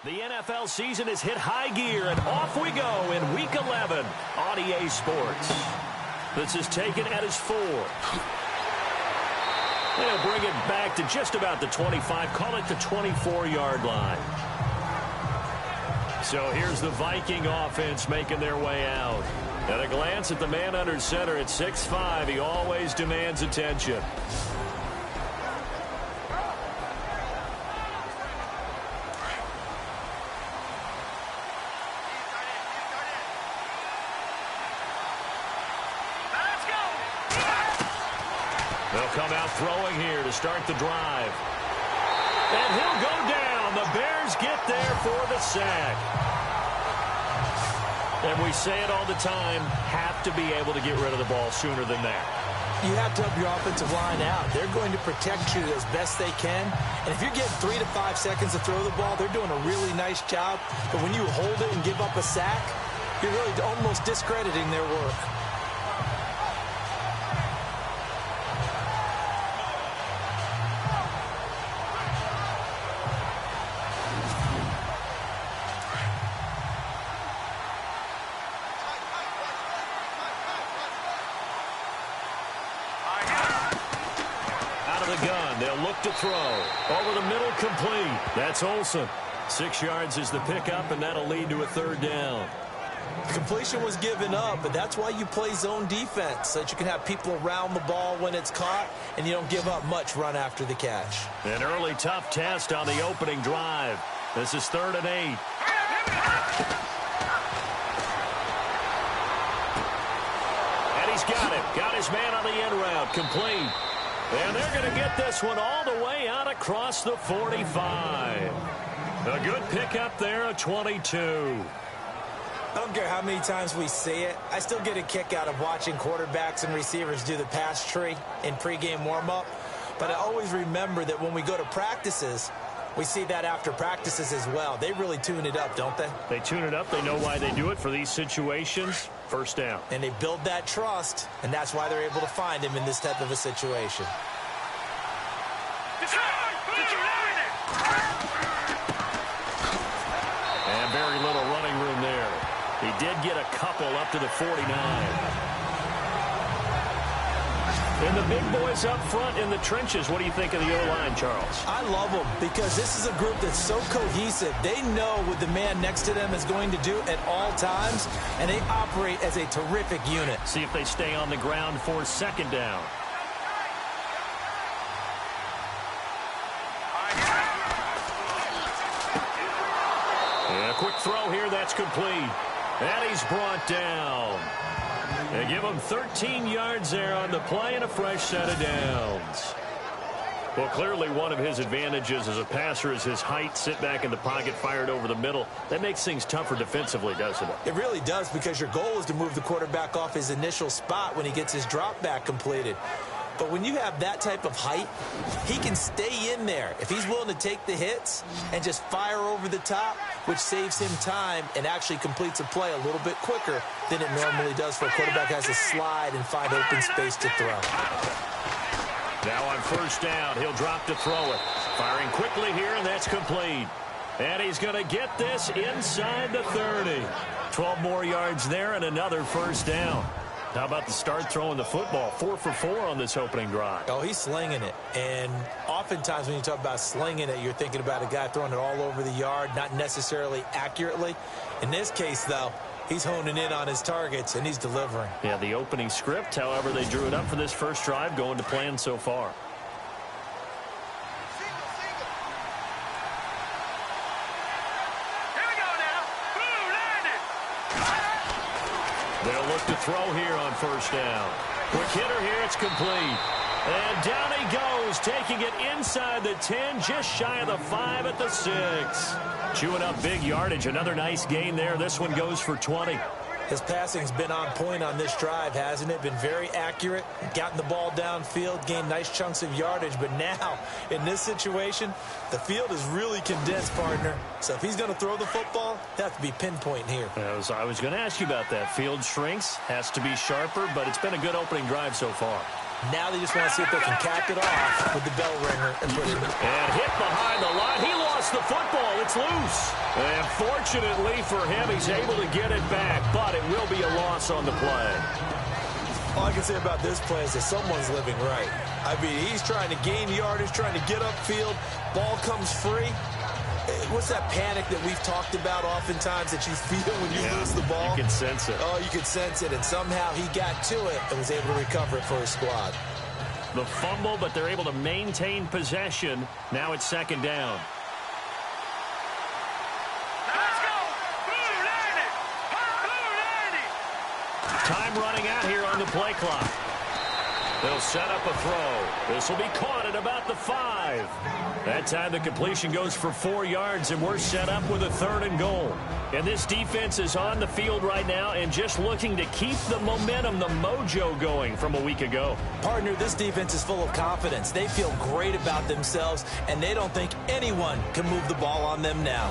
The NFL season has hit high gear, and off we go in Week 11 on EA Sports. This is taken at his 4. They'll bring it back to just about the 25, call it the 24-yard line. So here's the Viking offense making their way out. At a glance at the man under center at 6'5", he always demands attention. They'll come out throwing here to start the drive. And he'll go down. The Bears get there for the sack. And we say it all the time, have to be able to get rid of the ball sooner than that. You have to help your offensive line out. They're going to protect you as best they can. And if you're getting 3 to 5 seconds to throw the ball, they're doing a really nice job. But when you hold it and give up a sack, you're really almost discrediting their work. To throw over the middle, complete. That's Olsen. 6 yards is the pickup, and that'll lead to a 3rd down. The completion was given up, but that's why you play zone defense, so that you can have people around the ball when it's caught, and you don't give up much run after the catch. An early tough test on the opening drive. This is 3rd and 8. And he's got it. Got his man on the end route. Complete. And they're going to get this one all the way out across the 45. A good pickup there, a 22. I don't care how many times we see it. I still get a kick out of watching quarterbacks and receivers do the pass tree in pregame warm-up. But I always remember that when we go to practices, we see that after practices as well. They really tune it up, don't they? They tune it up. They know why they do it for these situations. 1st down. And they build that trust, and that's why they're able to find him in this type of a situation. And very little running room there. He did get a couple up to the 49. And the big boys up front in the trenches. What do you think of the O-line, Charles? I love them because this is a group that's so cohesive. They know what the man next to them is going to do at all times, and they operate as a terrific unit. See if they stay on the ground for 2nd down. And a quick throw here, that's complete. And he's brought down. They give him 13 yards there on the play and a fresh set of downs. Well, clearly one of his advantages as a passer is his height. Sit back in the pocket, fired over the middle. That makes things tougher defensively, doesn't it? It really does, because your goal is to move the quarterback off his initial spot when he gets his drop back completed. But when you have that type of height, he can stay in there if he's willing to take the hits and just fire over the top, which saves him time and actually completes a play a little bit quicker than it normally does for a quarterback who has to slide and find open space to throw. Now on 1st down, he'll drop to throw it. Firing quickly here, and that's complete. And he's going to get this inside the 30. 12 more yards there and another 1st down. How about the start throwing the football? 4 for 4 on this opening drive. Oh, he's slinging it. And oftentimes when you talk about slinging it, you're thinking about a guy throwing it all over the yard, not necessarily accurately. In this case, though, he's honing in on his targets, and he's delivering. Yeah, the opening script, however they drew it up for this first drive, going to plan so far. They'll look to throw here on 1st down. Quick hitter here, it's complete. And down he goes, taking it inside the 10, just shy of the 5 at the 6. Chewing up big yardage, another nice gain there. This one goes for 20. His passing's been on point on this drive, hasn't it? Been very accurate, gotten the ball downfield, gained nice chunks of yardage. But now, in this situation, the field is really condensed, partner. So if he's going to throw the football, that has to be pinpoint here. I was going to ask you about that. Field shrinks, has to be sharper, but it's been a good opening drive so far. Now they just want to see if they can cap it off with the bell ringer and put it in. And hit behind the line. He lost the football. It's loose. And fortunately for him, he's able to get it back, but it will be a loss on the play. All I can say about this play is that someone's living right. I mean, he's trying to gain yardage, trying to get upfield. Ball comes free. What's that panic that we've talked about oftentimes that you feel when you lose the ball? You can sense it. Oh, you can sense it, and somehow he got to it and was able to recover it for his squad. The fumble, but they're able to maintain possession. Now it's second down. Time running out here on the play clock. They'll set up a throw. This will be caught at about the 5. That time the completion goes for 4 yards, and we're set up with a 3rd and goal. And this defense is on the field right now and just looking to keep the momentum, the mojo going from a week ago. Partner, this defense is full of confidence. They feel great about themselves, and they don't think anyone can move the ball on them now.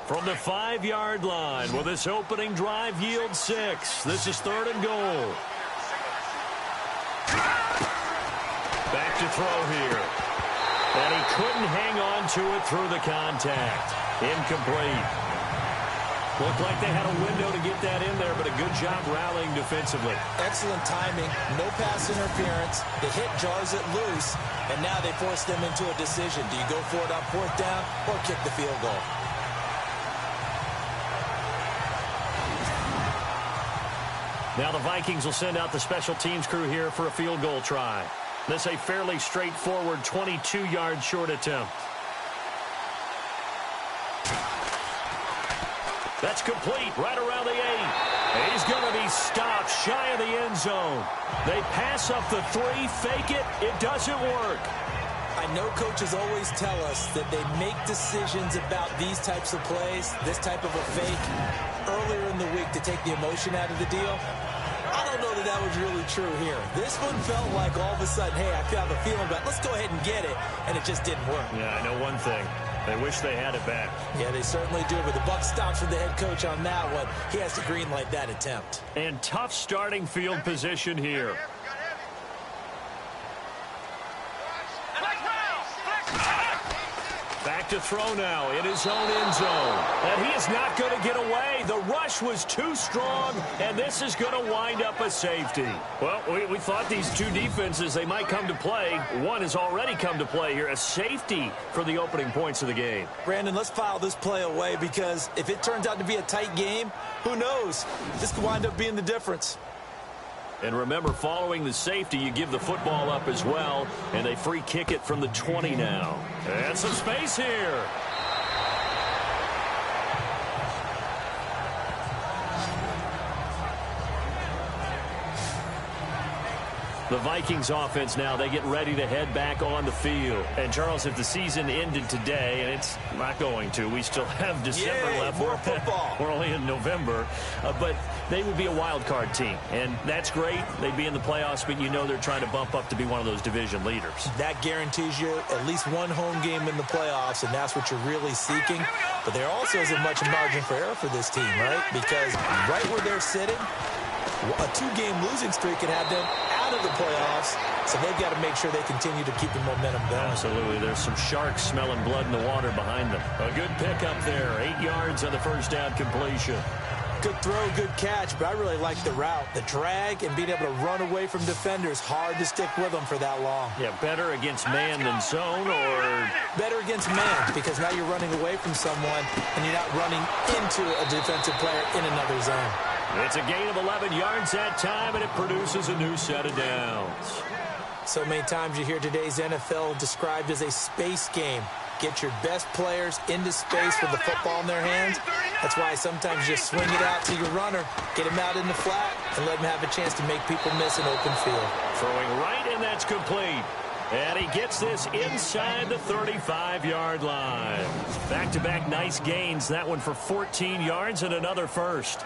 From the 5-yard line, will this opening drive yield 6? This is 3rd and goal. Back to throw here. And he couldn't hang on to it through the contact. Incomplete. Looked like they had a window to get that in there, but a good job rallying defensively. Excellent timing. No pass interference. The hit jars it loose, and now they force them into a decision. Do you go for it on 4th down or kick the field goal? Now the Vikings will send out the special teams crew here for a field goal try. This a fairly straightforward 22-yard short attempt. That's complete right around the 8. He's going to be stopped shy of the end zone. They pass up the 3, fake it. It doesn't work. I know coaches always tell us that they make decisions about these types of plays, this type of a fake, earlier in the week to take the emotion out of the deal. I don't know that that was really true here. This one felt like all of a sudden, hey, I have a feeling about let's go ahead and get it, and it just didn't work. Yeah, I know one thing. They wish they had it back. Yeah, they certainly do, but the buck stops with the head coach on that one. He has to greenlight that attempt. And tough starting field position here. Back to throw now in his own end zone. And he is not going to get away. The rush was too strong, and this is going to wind up a safety. Well, we thought these two defenses, they might come to play. One has already come to play here, a safety for the opening points of the game. Brandon, let's file this play away because if it turns out to be a tight game, who knows? This could wind up being the difference. And remember, following the safety, you give the football up as well, and they free kick it from the 20 now. And some space here. The Vikings offense now, they get ready to head back on the field. And, Charles, if the season ended today, and it's not going to, we still have December left. More football. We're only in November. But they would be a wild card team. And that's great. They'd be in the playoffs, but you know they're trying to bump up to be one of those division leaders. That guarantees you at least one home game in the playoffs, and that's what you're really seeking. But there also isn't much margin for error for this team, right? Because right where they're sitting, a 2-game losing streak can have them out of the playoffs, so they've got to make sure they continue to keep the momentum going. Absolutely. There's some sharks smelling blood in the water behind them. A good pickup there. 8 yards on the first down completion. Good throw, good catch, but I really like the route. The drag and being able to run away from defenders, hard to stick with them for that long. Yeah, better against man than zone, or better against man, because now you're running away from someone and you're not running into a defensive player in another zone. It's a gain of 11 yards that time, and it produces a new set of downs. So many times you hear today's NFL described as a space game. Get your best players into space with the football in their hands. That's why sometimes you just swing it out to your runner, get him out in the flat, and let him have a chance to make people miss an open field. Throwing right, and that's complete. And he gets this inside the 35-yard line. Back-to-back nice gains. That one for 14 yards and another first.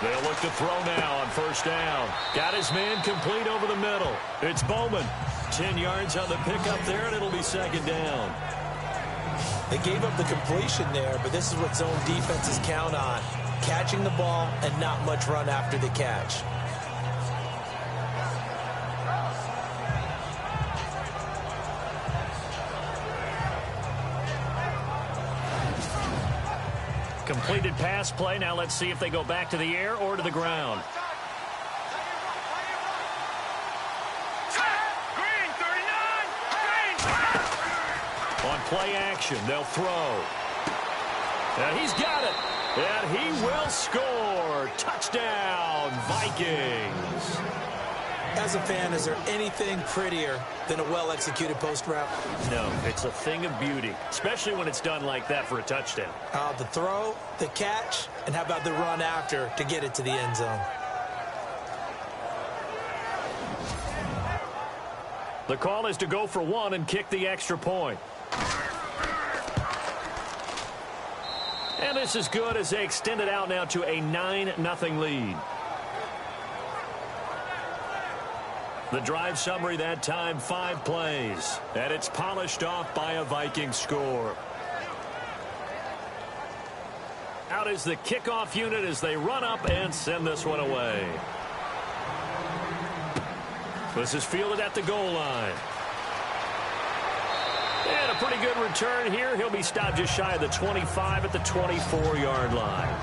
They'll look to throw now on first down. Got his man complete over the middle. It's Bowman. 10 yards on the pickup there, and it'll be second down. They gave up the completion there, but this is what zone defenses count on. Catching the ball and not much run after the catch. Completed pass play. Now let's see if they go back to the air or to the ground. On play action, they'll throw. And he's got it. And he will score. Touchdown, Vikings. As a fan, is there anything prettier than a well-executed post route? No, it's a thing of beauty, especially when it's done like that for a touchdown. The throw, the catch, and how about the run after to get it to the end zone? The call is to go for one and kick the extra point. And this is good as they extend it out now to a 9-0 lead. The drive summary that time, 5 plays. And it's polished off by a Viking score. Out is the kickoff unit as they run up and send this one away. This is fielded at the goal line. And a pretty good return here. He'll be stopped just shy of the 25 at the 24-yard line.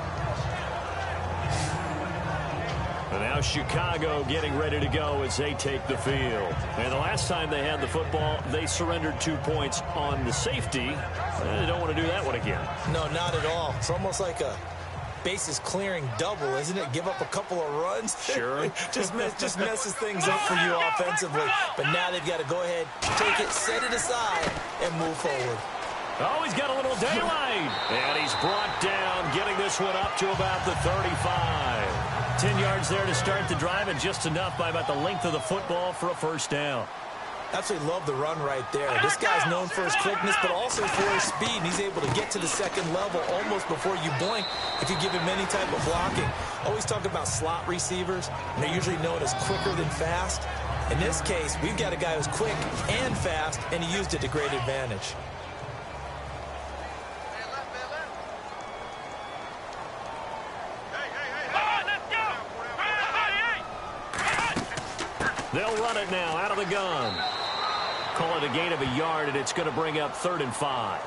And now Chicago getting ready to go as they take the field. And the last time they had the football, they surrendered 2 points on the safety. They don't want to do that one again. No, not at all. It's almost like a bases clearing double, isn't it? Give up a couple of runs. Sure. just messes things up for you offensively. But now they've got to go ahead, take it, set it aside, and move forward. Oh, he's got a little daylight. And he's brought down, getting this one up to about the 35. 10 yards there to start the drive, and just enough by about the length of the football for a first down. Absolutely love the run right there. This guy's known for his quickness, but also for his speed, and he's able to get to the second level almost before you blink if you give him any type of blocking. Always talk about slot receivers, and they're usually known as quicker than fast. In this case, we've got a guy who's quick and fast, and he used it to great advantage. They'll run it now out of the gun. Call it a gain of a yard, and it's going to bring up 3rd and 5.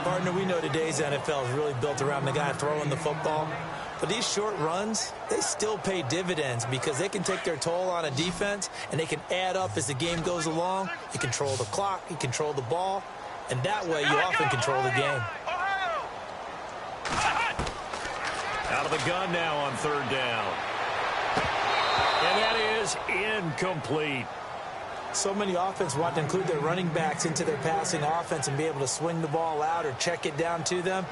Partner, we know today's NFL is really built around the guy throwing the football. But these short runs, they still pay dividends because they can take their toll on a defense, and they can add up as the game goes along. You control the clock, you control the ball, and that way you often control the game. Out of the gun now on 3rd down. And that is incomplete. So many offenses want to include their running backs into their passing offense and be able to swing the ball out or check it down to them.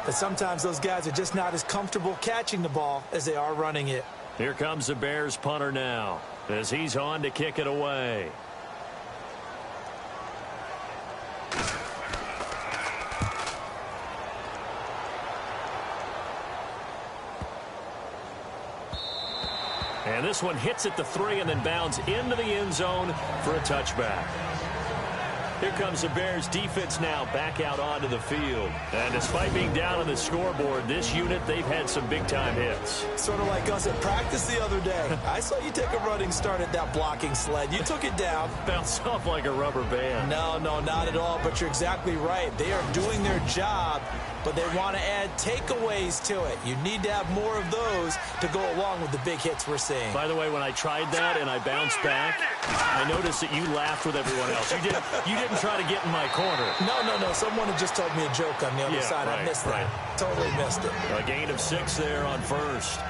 But sometimes those guys are just not as comfortable catching the ball as they are running it. Here comes the Bears punter now as he's on to kick it away. And this one hits at the 3 and then bounds into the end zone for a touchback. Here comes the Bears defense now back out onto the field. And despite being down on the scoreboard, this unit, they've had some big-time hits. Sort of like us at practice the other day. I saw you take a running start at that blocking sled. You took it down. Bounced off like a rubber band. No, not at all. But you're exactly right. They are doing their job, but they want to add takeaways to it. You need to have more of those to go along with the big hits we're seeing. By the way, when I tried that and I bounced back, I noticed that you laughed with everyone else. You didn't try to get in my corner. No. Someone had just told me a joke on the other side. Right, I missed that. Totally missed it. A gain of 6 there on first.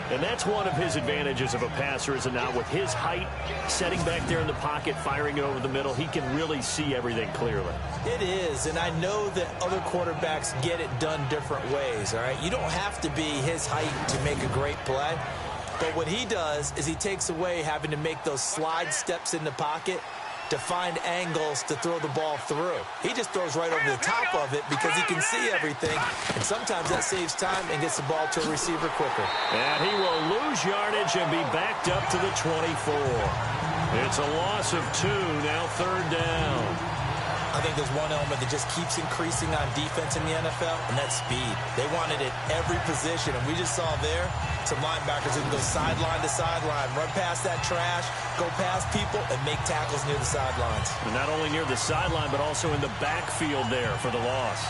And that's one of his advantages of a passer, is it not? With his height, setting back there in the pocket, firing it over the middle, he can really see everything clearly. It is, and I know that other quarterbacks get it done different ways, all right? You don't have to be his height to make a great play. But what he does is he takes away having to make those slide steps in the pocket. to find angles to throw the ball through. He just throws right over the top of it because he can see everything, and sometimes that saves time and gets the ball to a receiver quicker. And he will lose yardage and be backed up to the 24. It's a loss of 2, now 3rd down. I think there's one element that just keeps increasing on defense in the NFL, and that's speed. They want it at every position, and we just saw there some linebackers who can go sideline to sideline, run past that trash, go past people, and make tackles near the sidelines. And not only near the sideline, but also in the backfield there for the loss.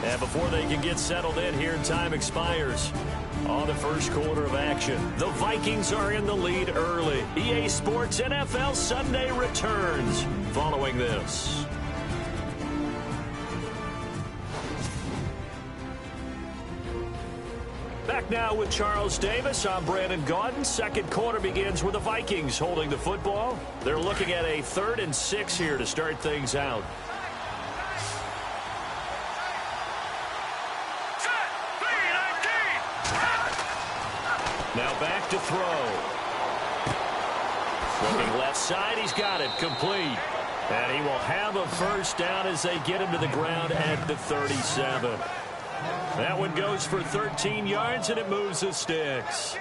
And before they can get settled in here, time expires on the first quarter of action. The Vikings are in the lead early. EA Sports NFL Sunday returns following this. Back now with Charles Davis. I'm Brandon Gaudin. Second quarter begins with the Vikings holding the football. They're looking at a 3rd and 6 here to start things out. Now back to throw. Looking left side, he's got it, complete. And he will have a first down as they get him to the ground at the 37. That one goes for 13 yards, and it moves the sticks.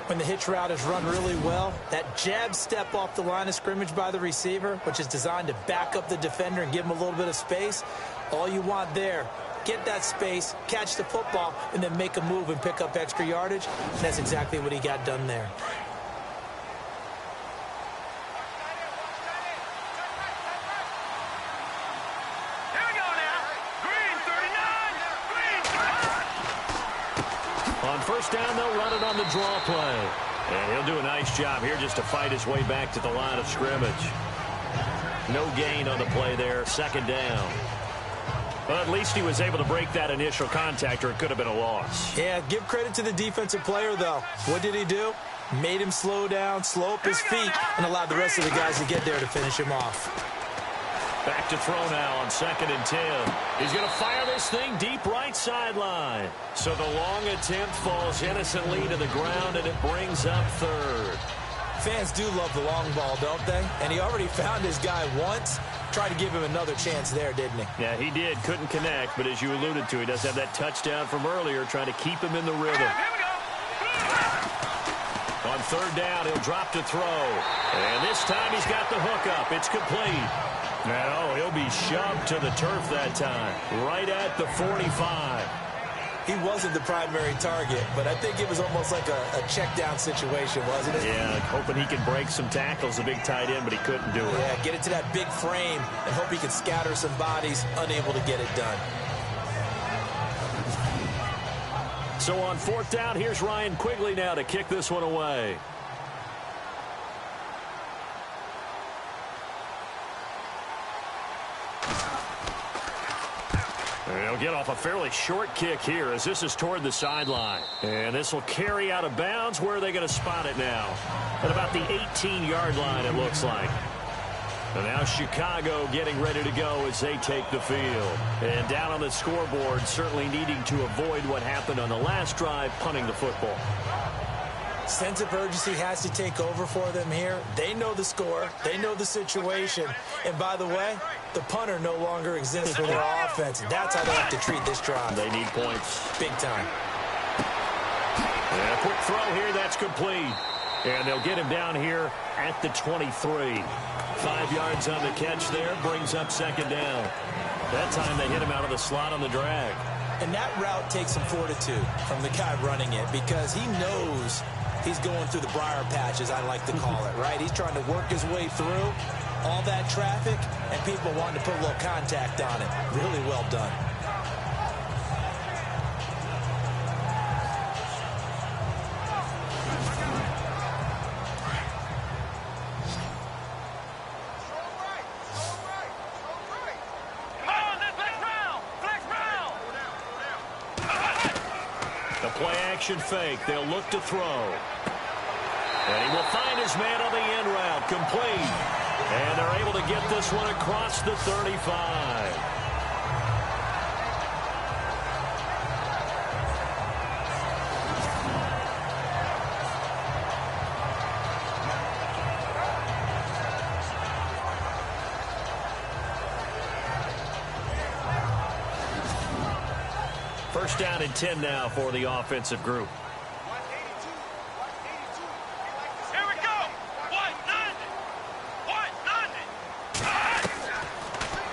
When the hitch route is run really well, that jab step off the line of scrimmage by the receiver, which is designed to back up the defender and give him a little bit of space, all you want there, get that space, catch the football, and then make a move and pick up extra yardage. And that's exactly what he got done there. Here we go now. Green 39. On first down, they'll run it on the draw play. And he'll do a nice job here just to fight his way back to the line of scrimmage. No gain on the play there, 2nd down. But at least he was able to break that initial contact, or it could have been a loss. Yeah, give credit to the defensive player, though. What did he do? Made him slow down, slow up his feet, and allowed the rest of the guys to get there to finish him off. Back to throw now on 2nd and 10. He's going to fire this thing deep right sideline. So the long attempt falls innocently to the ground, and it brings up 3rd. Fans do love the long ball, don't they? And he already found his guy once. Tried to give him another chance there, didn't he? Yeah, he did. Couldn't connect, but as you alluded to, he does have that touchdown from earlier, trying to keep him in the rhythm. On 3rd down, he'll drop to throw. And this time he's got the hook up. It's complete. No, he'll be shoved to the turf that time, right at the 45. He wasn't the primary target, but I think it was almost like a check down situation, wasn't it? Yeah, hoping he can break some tackles, a big tight end, but he couldn't do it. Yeah, get it to that big frame and hope he can scatter some bodies, unable to get it done. So on 4th down, here's Ryan Quigley now to kick this one away. He'll get off a fairly short kick here as this is toward the sideline. And this will carry out of bounds. Where are they going to spot it now? At about the 18-yard line, it looks like. And now Chicago getting ready to go as they take the field. And down on the scoreboard, certainly needing to avoid what happened on the last drive, punting the football. Sense of urgency has to take over for them here. They know the score. They know the situation. And by the way, the punter no longer exists for their offense. That's how they have to treat this drive. They need points. Big time. And a quick throw here. That's complete. And they'll get him down here at the 23. 5 yards on the catch there. Brings up 2nd down. That time they hit him out of the slot on the drag. And that route takes some fortitude from the guy running it because he knows he's going through the briar patch, as I like to call it, right? He's trying to work his way through all that traffic and people wanting to put a little contact on it. Really well done. Action fake. They'll look to throw. And he will find his man on the end route. Complete. And they're able to get this one across the 35. First down and 10 now for the offensive group. Here we go. 190.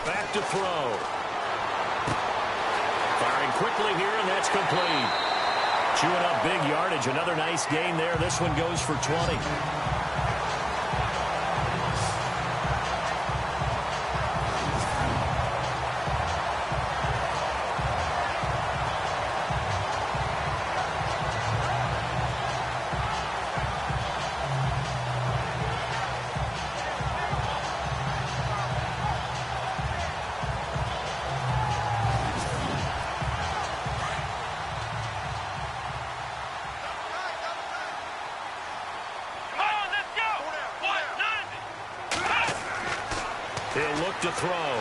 Back to throw. Firing quickly here, and that's complete. Chewing up big yardage. Another nice gain there. This one goes for 20. He'll look to throw.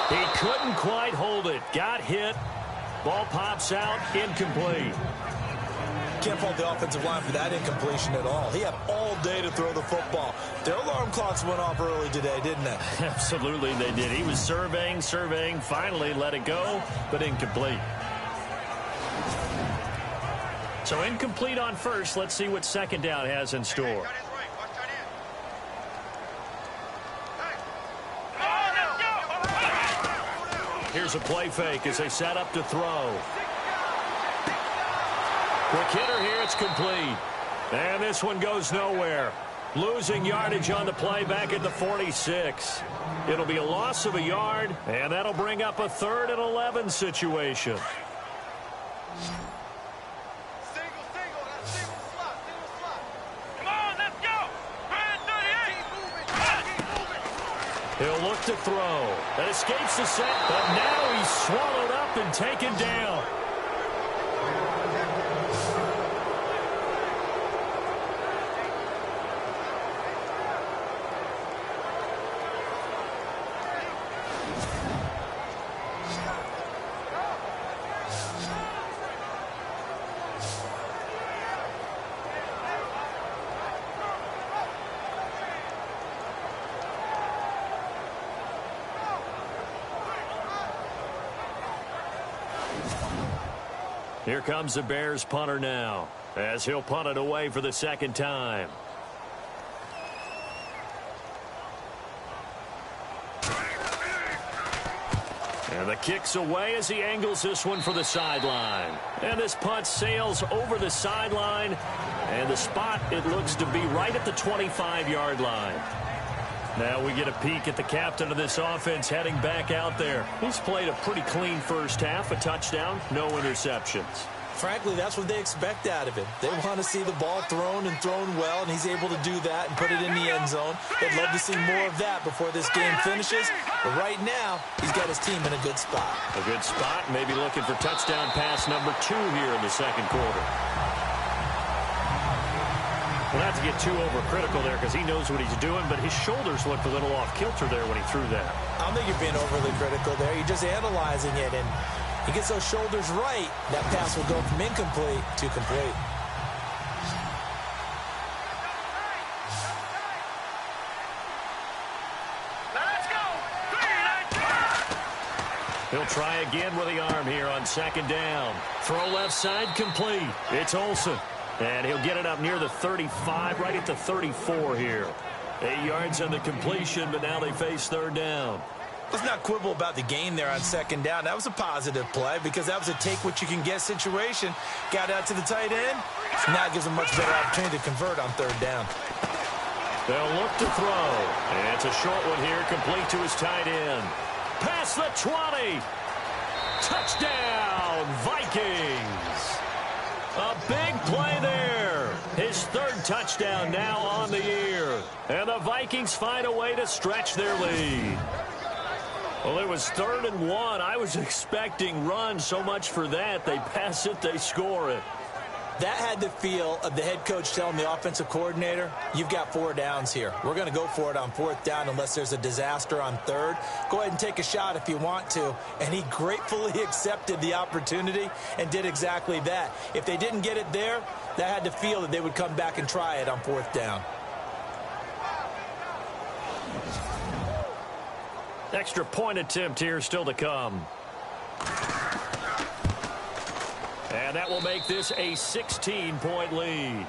He couldn't quite hold it. Got hit. Ball pops out. Incomplete. Can't fault the offensive line for that incompletion at all. He had all day to throw the football. Their alarm clocks went off early today, didn't they? Absolutely they did. He was surveying, finally let it go, but incomplete. So incomplete on first. Let's see what second down has in store. Here's a play fake as they set up to throw. Quick hitter here. It's complete. And this one goes nowhere. Losing yardage on the play back at the 46. It'll be a loss of a yard, and that'll bring up a 3rd and 11 situation. He'll look to throw. That escapes the set, but now he's swallowed up and taken down. Here comes the Bears punter now, as he'll punt it away for the second time. And the kick's away as he angles this one for the sideline. And this punt sails over the sideline, and the spot, it looks to be right at the 25-yard line. Now we get a peek at the captain of this offense heading back out there. He's played a pretty clean first half, a touchdown, no interceptions. Frankly, that's what they expect out of him. They want to see the ball thrown and thrown well, and he's able to do that and put it in the end zone. They'd love to see more of that before this game finishes. But right now, he's got his team in a good spot. A good spot, maybe looking for touchdown pass number 2 here in the second quarter. Well, not to get too overcritical there because he knows what he's doing, but his shoulders looked a little off-kilter there when he threw that. I don't think you're being overly critical there. You're just analyzing it, and he gets those shoulders right. That pass will go from incomplete to complete. Let's go. He'll try again with the arm here on second down. Throw left side complete. It's Olsen. And he'll get it up near the 35, right at the 34 here. 8 yards on the completion, but now they face third down. Let's not quibble about the gain there on second down. That was a positive play because that was a take-what-you-can-get situation. Got out to the tight end. Now it gives them a much better opportunity to convert on third down. They'll look to throw. And it's a short one here, complete to his tight end. Past the 20. Touchdown, Vikings. A big play there. His 3rd touchdown now on the year. And the Vikings find a way to stretch their lead. Well, it was 3rd and 1. I was expecting run, so much for that. They pass it, they score it. That had the feel of the head coach telling the offensive coordinator, you've got 4 downs here. We're going to go for it on 4th down unless there's a disaster on 3rd. Go ahead and take a shot if you want to. And he gratefully accepted the opportunity and did exactly that. If they didn't get it there, that had the feel that they would come back and try it on 4th down. Extra point attempt here still to come. And that will make this a 16-point lead.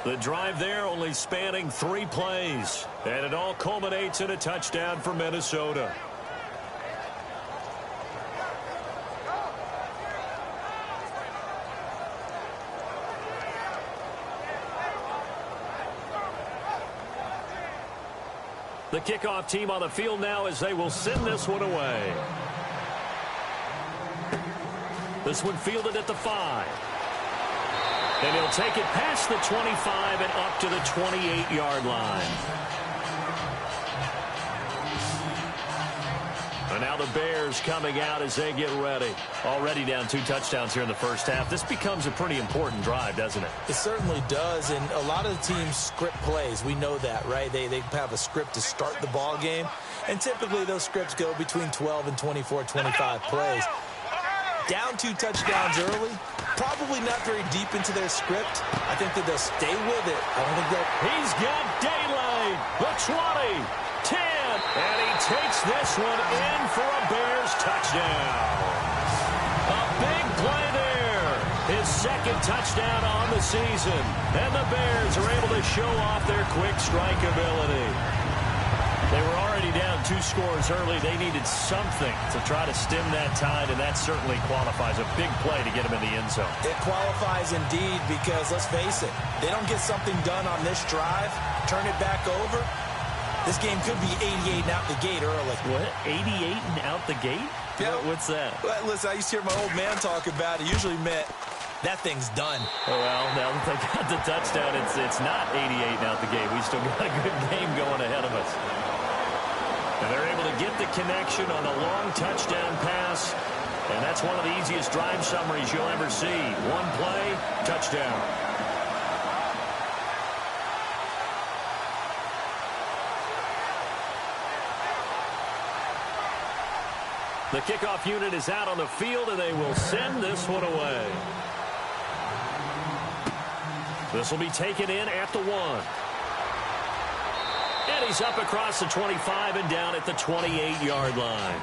The drive there only spanning 3 plays. And it all culminates in a touchdown for Minnesota. The kickoff team on the field now as they will send this one away. This one fielded at the 5. And he'll take it past the 25 and up to the 28-yard line. And now the Bears coming out as they get ready. Already down 2 touchdowns here in the first half. This becomes a pretty important drive, doesn't it? It certainly does, and a lot of the teams script plays. We know that, right? They have a script to start the ball game, and typically those scripts go between 12 and 24, 25 plays. Down 2 touchdowns early, probably not very deep into their script. I think that they'll stay with it. I don't think they'll... He's got daylight. The 20, 10, and he takes this one in for a Bears touchdown. A big play there. His 2nd touchdown on the season. And the Bears are able to show off their quick strike ability. They were already down 2 scores early. They needed something to try to stem that tide, and that certainly qualifies. A big play to get them in the end zone. It qualifies indeed because, let's face it, they don't get something done on this drive, turn it back over, this game could be 88 and out the gate early. What? 88 and out the gate? Yeah. What's that? Well, listen, I used to hear my old man talk about it. Usually meant that thing's done. Oh, well, now that they got the touchdown, it's not 88 and out the gate. We still got a good game going ahead of us. And they're able to get the connection on a long touchdown pass. And that's one of the easiest drive summaries you'll ever see. 1 play, touchdown. The kickoff unit is out on the field, and they will send this one away. This will be taken in at the 1. And he's up across the 25 and down at the 28-yard line.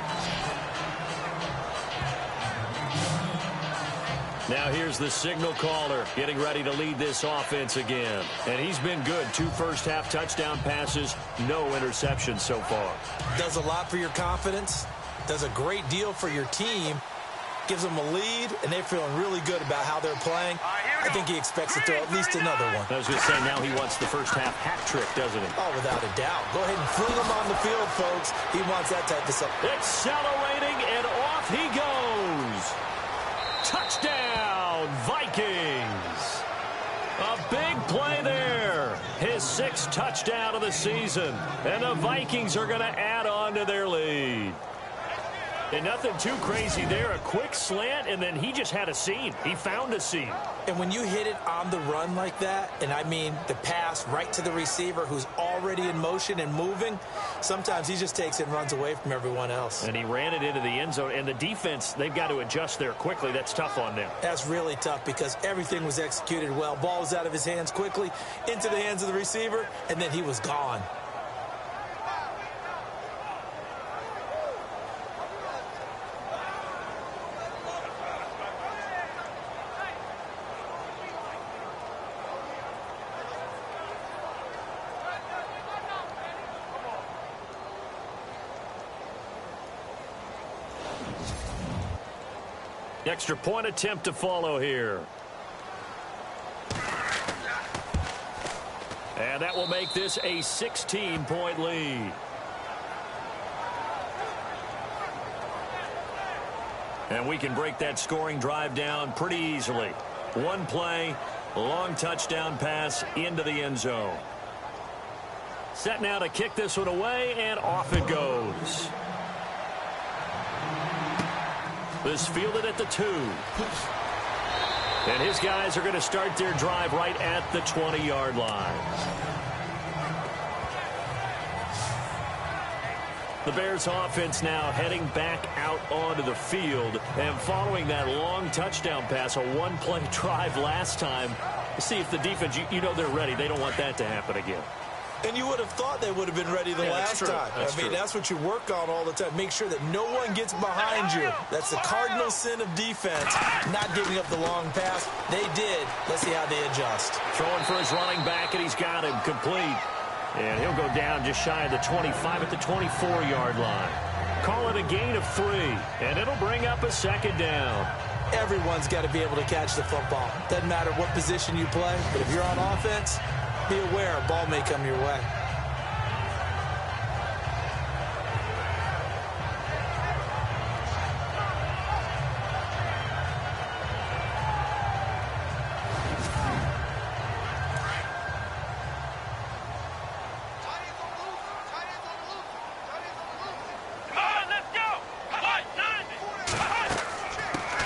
Now here's the signal caller getting ready to lead this offense again. And he's been good. 2 first-half touchdown passes, no interceptions so far. Does a lot for your confidence. Does a great deal for your team. Gives them a lead, and they're feeling really good about how they're playing. I think he expects to throw at least another one. I was going to say, now he wants the first-half hat trick, doesn't he? Oh, without a doubt. Go ahead and fling him on the field, folks. He wants that type of stuff. Accelerating, and off he goes. Touchdown, Vikings. A big play there. His 6th touchdown of the season. And the Vikings are going to add on to their lead. And nothing too crazy there. A quick slant, and then he just had a seam. He found a seam. And when you hit it on the run like that, and I mean the pass right to the receiver who's already in motion and moving, sometimes he just takes it and runs away from everyone else. And he ran it into the end zone. And the defense, they've got to adjust there quickly. That's tough on them. That's really tough because everything was executed well. Ball was out of his hands quickly, into the hands of the receiver, and then he was gone. Extra point attempt to follow here. And that will make this a 16-point lead. And we can break that scoring drive down pretty easily. 1 play, long touchdown pass into the end zone. Set now to kick this one away, and off it goes. This fielded at the 2. And his guys are going to start their drive right at the 20-yard line. The Bears offense now heading back out onto the field. And following that long touchdown pass, a one-play drive last time, see if the defense, you know they're ready. They don't want that to happen again. And you would have thought they would have been ready the last time. That's what you work on all the time. Make sure that no one gets behind you. That's the cardinal sin of defense, not giving up the long pass. They did. Let's see how they adjust. Throwing for his running back, and he's got him complete. And he'll go down just shy of the 25 at the 24-yard line. Call it a gain of 3, and it'll bring up a second down. Everyone's got to be able to catch the football. Doesn't matter what position you play, but if you're on offense, be aware a ball may come your way.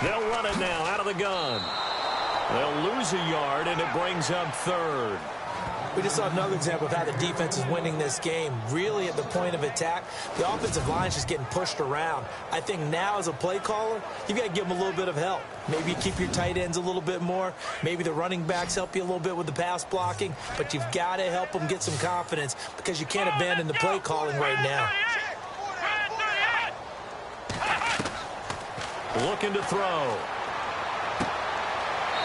They'll run it now out of the gun. They'll lose a yard, and it brings up 3rd. We just saw another example of how the defense is winning this game. Really at the point of attack, the offensive line is just getting pushed around. I think now as a play caller, you've got to give them a little bit of help. Maybe keep your tight ends a little bit more. Maybe the running backs help you a little bit with the pass blocking. But you've got to help them get some confidence because you can't abandon the play calling right now. Looking to throw.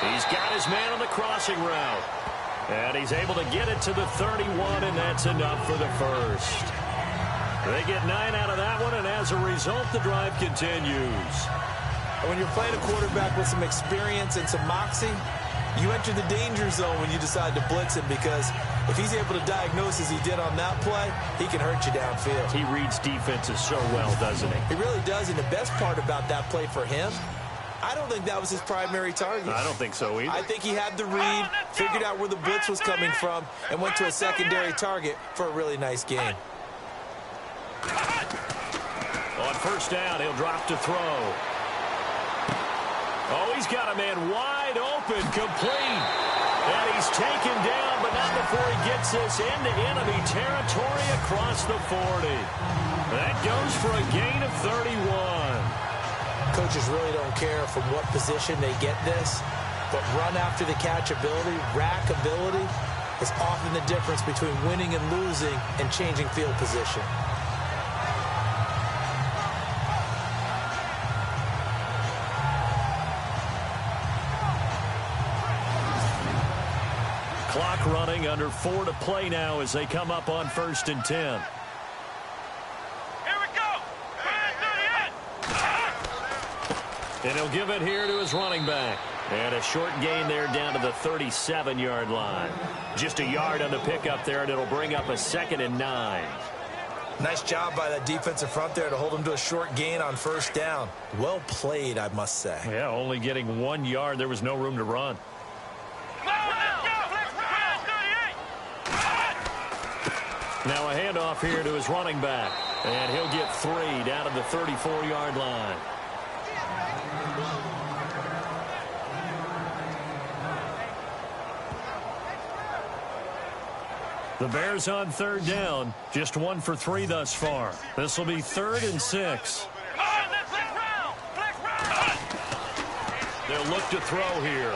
He's got his man on the crossing route. And he's able to get it to the 31, and that's enough for the first. They get 9 out of that one, and as a result, the drive continues. When you're playing a quarterback with some experience and some moxie, you enter the danger zone when you decide to blitz him, because if he's able to diagnose as he did on that play, he can hurt you downfield. He reads defenses so well, doesn't he? He really does, and the best part about that play for him, I don't think that was his primary target. I don't think so either. I think he had the read, figured out where the blitz was coming from, and went to a secondary target for a really nice game. On first down, he'll drop to throw. Oh, he's got a man wide open, complete. And he's taken down, but not before he gets this into enemy territory across the 40. That goes for a gain of 31. Coaches really don't care from what position they get this, but run after the catch ability, rack ability, is often the difference between winning and losing and changing field position. Clock running, under 4 to play now as they come up on 1st and 10. And he'll give it here to his running back. And a short gain there down to the 37-yard line. Just a yard on the pickup there, and it'll bring up a 2nd and 9. Nice job by that defensive front there to hold him to a short gain on first down. Well played, I must say. Yeah, only getting 1 yard. There was no room to run. Now a handoff here to his running back. And he'll get 3 down to the 34-yard line. The Bears on 3rd down, just 1 for 3 thus far. This will be 3rd and 6. They'll look to throw here.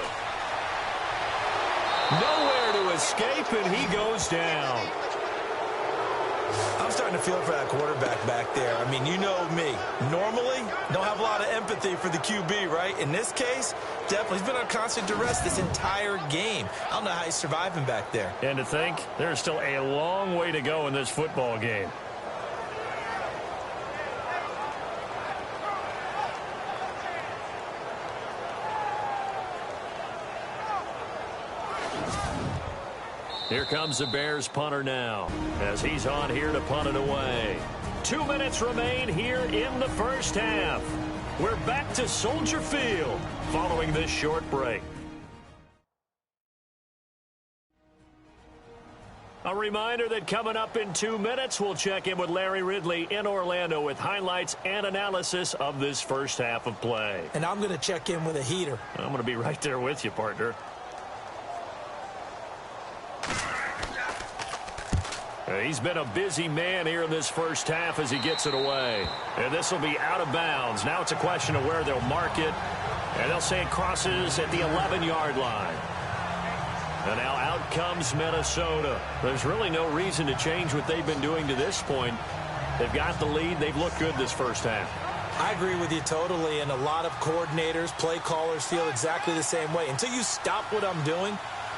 Nowhere to escape, and he goes down. I'm starting to feel for that quarterback back there. I mean, you know me. Normally, don't have a lot of empathy for the QB, right? In this case, definitely. He's been on constant duress this entire game. I don't know how he's surviving back there. And to think, there's still a long way to go in this football game. Here comes the Bears punter now, as he's on here to punt it away. 2 minutes remain here in the first half. We're back to Soldier Field following this short break. A reminder that coming up in 2 minutes, we'll check in with Larry Ridley in Orlando with highlights and analysis of this first half of play. And I'm going to check in with a heater. I'm going to be right there with you, partner. He's been a busy man here in this first half as he gets it away. And this will be out of bounds. Now it's a question of where they'll mark it. And they'll say it crosses at the 11-yard line. And now out comes Minnesota. There's really no reason to change what they've been doing to this point. They've got the lead. They've looked good this first half. I agree with you totally, and a lot of coordinators, play callers feel exactly the same way. Until you stop what I'm doing,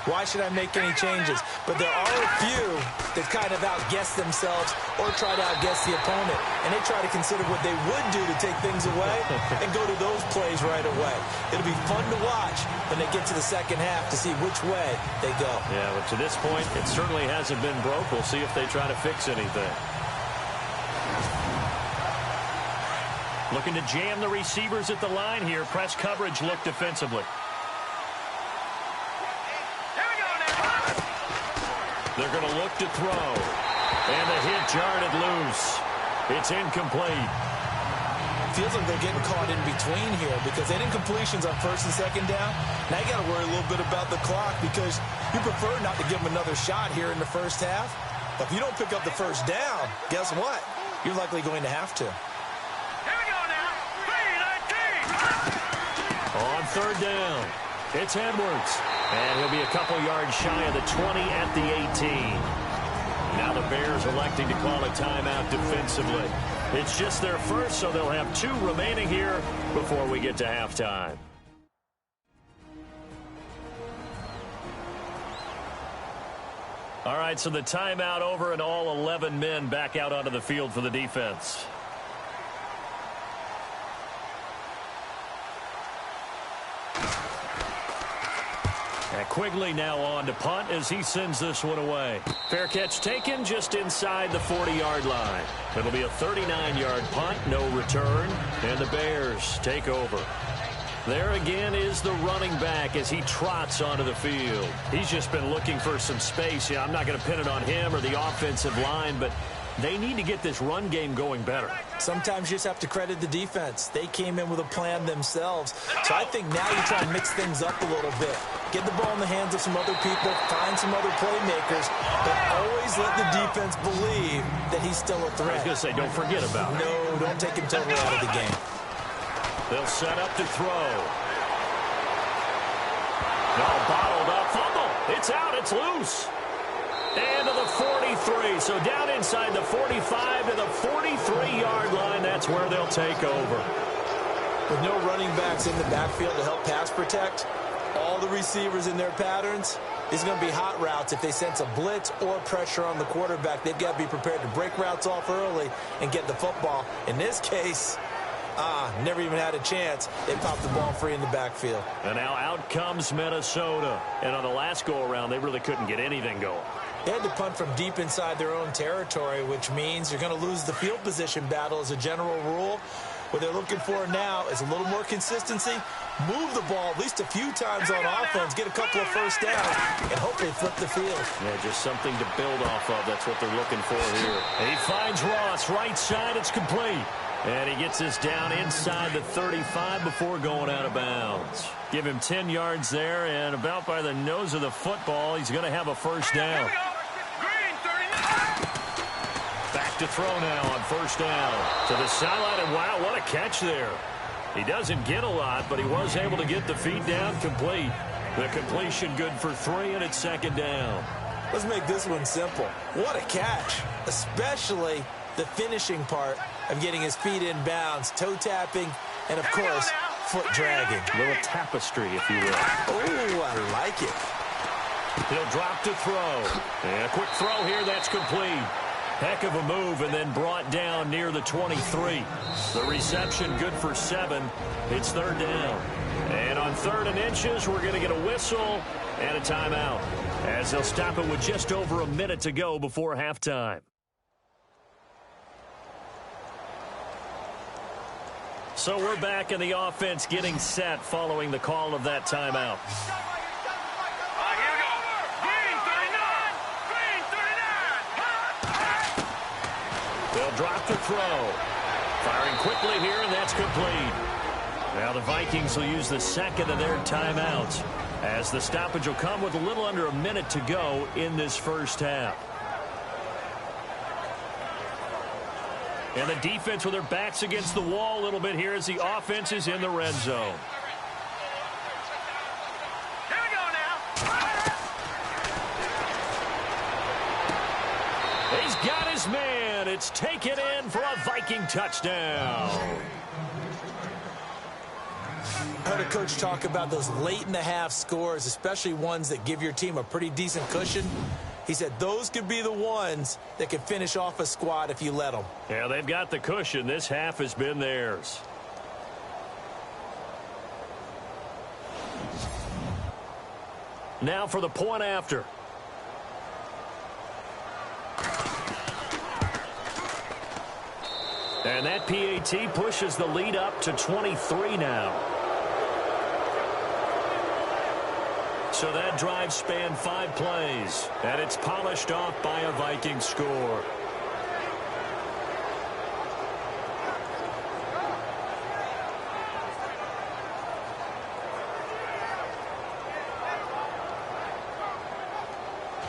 why should I make any changes? But there are a few that kind of outguess themselves or try to outguess the opponent, and they try to consider what they would do to take things away and go to those plays right away. It'll be fun to watch when they get to the second half to see which way they go. Yeah, but to this point, it certainly hasn't been broke. We'll see if they try to fix anything. Looking to jam the receivers at the line here. Press coverage look defensively. They're going to look to throw. And the hit jarred it loose. It's incomplete. Feels like they're getting caught in between here because they didn't completions on first and second down. Now you got to worry a little bit about the clock because you prefer not to give them another shot here in the first half. But if you don't pick up the first down, guess what? You're likely going to have to. Here we go now. 3-19. On third down, it's Edwards. And he'll be a couple yards shy of the 20 at the 18. Now the Bears electing to call a timeout defensively. It's just their first, so they'll have 2 remaining here before we get to halftime. All right, so the timeout over and all 11 men back out onto the field for the defense. And Quigley now on to punt as he sends this one away. Fair catch taken just inside the 40-yard line. It'll be a 39-yard punt, no return, and the Bears take over. There again is the running back as he trots onto the field. He's just been looking for some space. Yeah, I'm not going to pin it on him or the offensive line, but they need to get this run game going better. Sometimes you just have to credit the defense. They came in with a plan themselves. So I think now you try and mix things up a little bit. Get the ball in the hands of some other people, find some other playmakers, but always let the defense believe that he's still a threat. I was going to say, don't forget about it. No, don't take him totally out of the game. They'll set up to throw. No, bottled up. Fumble. It's out. It's loose. And to the 43. So down inside the 45 to the 43-yard line. That's where they'll take over. With no running backs in the backfield to help pass protect, all the receivers in their patterns, these are going to be hot routes. If they sense a blitz or pressure on the quarterback, they've got to be prepared to break routes off early and get the football. In this case, never even had a chance. They popped the ball free in the backfield. And now out comes Minnesota. And on the last go-around, they really couldn't get anything going. They had to punt from deep inside their own territory, which means you're going to lose the field position battle as a general rule. What they're looking for now is a little more consistency, move the ball at least a few times on offense, get a couple of first downs, and hopefully flip the field. Yeah, just something to build off of. That's what they're looking for here. He finds Ross, right side, it's complete. And he gets this down inside the 35 before going out of bounds. Give him 10 yards there, and about by the nose of the football, he's going to have a first down. Back to throw now on first down. To the sideline, and wow, what a catch there. He doesn't get a lot, but he was able to get the feet down complete. The completion good for 3, and it's second down. Let's make this one simple. What a catch, especially the finishing part of getting his feet in bounds, toe tapping, and of course, foot dragging. A little tapestry, if you will. Oh, I like it. He'll drop to throw. And a quick throw here, that's complete. Heck of a move, and then brought down near the 23. The reception good for 7. It's third down. And on 3rd and inches, we're going to get a whistle and a timeout, as they'll stop it with just over a minute to go before halftime. So we're back in the offense getting set following the call of that timeout. Here we go. Green 39. Green 39. drop to throw. Firing quickly here, and that's complete. Now the Vikings will use the second of their timeouts, as the stoppage will come with a little under a minute to go in this first half. And the defense with their backs against the wall a little bit here as the offense is in the red zone. Here we go now. He's got his man. It's taken in for a Viking touchdown. I heard a coach talk about those late-in-the-half scores, especially ones that give your team a pretty decent cushion. He said those could be the ones that could finish off a squad if you let them. Yeah, they've got the cushion. This half has been theirs. Now for the point after. And that PAT pushes the lead up to 23 now. So that drive spanned 5 plays, and it's polished off by a Viking score.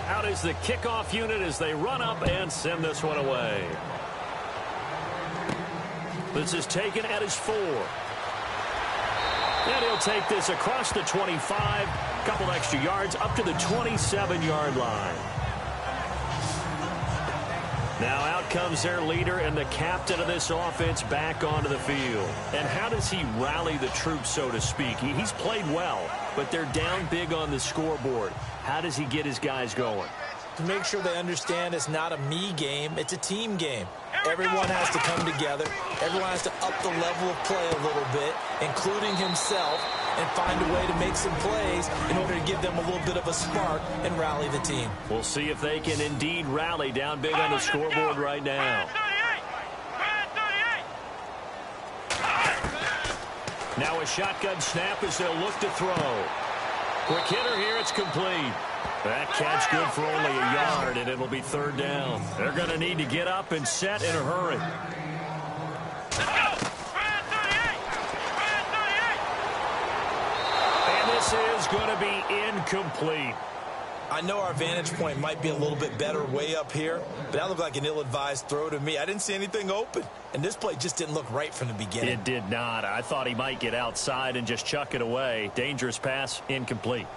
Out is the kickoff unit as they run up and send this one away. This is taken at his 4. And he'll take this across the 25, couple extra yards up to the 27-yard line. Now out comes their leader and the captain of this offense back onto the field. And how does he rally the troops, so to speak? He's played well, but they're down big on the scoreboard. How does he get his guys going? To make sure they understand it's not a me game, it's a team game. Everyone has to come together. Everyone has to up the level of play a little bit, including himself, and find a way to make some plays in order to give them a little bit of a spark and rally the team. We'll see if they can indeed rally down big on the scoreboard right now. Now a shotgun snap as they'll look to throw. Quick hitter here, it's complete. That catch good for only a yard, and it'll be 3rd down. They're going to need to get up and set in a hurry. And this is going to be incomplete. I know our vantage point might be a little bit better way up here, but that looked like an ill-advised throw to me. I didn't see anything open, and this play just didn't look right from the beginning. It did not. I thought he might get outside and just chuck it away. Dangerous pass, incomplete.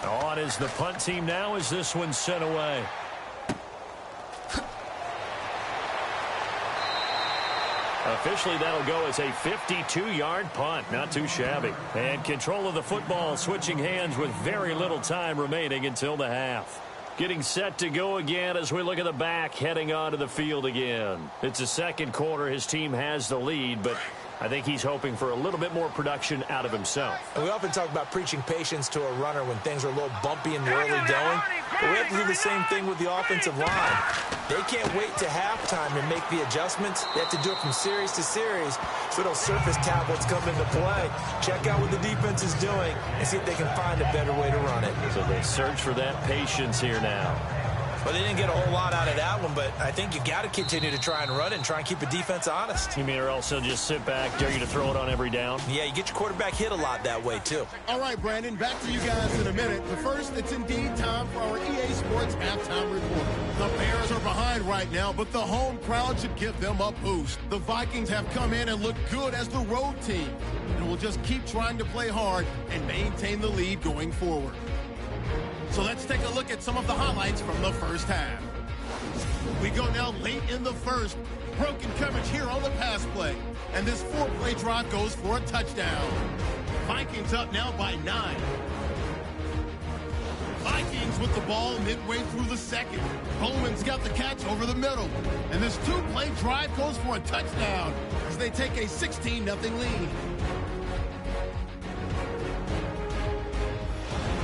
On is the punt team now as this one's sent away. Officially, that'll go as a 52-yard punt. Not too shabby. And control of the football switching hands with very little time remaining until the half. Getting set to go again as we look at the back heading onto the field again. It's the second quarter. His team has the lead, but I think he's hoping for a little bit more production out of himself. And we often talk about preaching patience to a runner when things are a little bumpy in the early going. But we have to do the same thing with the offensive line. They can't wait to halftime to make the adjustments. They have to do it from series to series so those surface tablets come into play. Check out what the defense is doing and see if they can find a better way to run it. So they search for that patience here now. Well, they didn't get a whole lot out of that one, but I think you got to continue to try and run it and try and keep the defense honest. You mean or else they'll just sit back, dare you to throw it on every down? Yeah, you get your quarterback hit a lot that way, too. All right, Brandon, back to you guys in a minute. But first, it's indeed time for our EA Sports halftime report. The Bears are behind right now, but the home crowd should give them a boost. The Vikings have come in and looked good as the road team, and will just keep trying to play hard and maintain the lead going forward. So let's take a look at some of the highlights from the first half. We go now late in the first. Broken coverage here on the pass play. And this 4-play drive goes for a touchdown. Vikings up now by 9. Vikings with the ball midway through the second. Bowman's got the catch over the middle. And this 2-play drive goes for a touchdown as they take a 16-0 lead.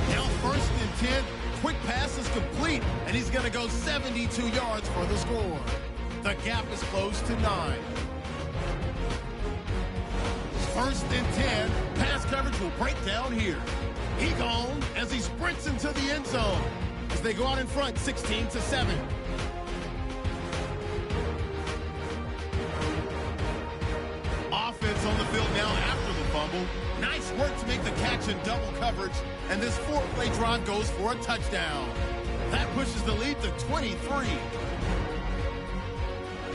Now 1st and 10. Quick pass is complete, and he's going to go 72 yards for the score. The gap is closed to 9. 1st and 10. Pass coverage will break down here. He gone as he sprints into the end zone as they go out in front 16-7. Offense on the field now after the fumble. Nice work to make the catch in double coverage, and this 4-play drive goes for a touchdown. That pushes the lead to 23.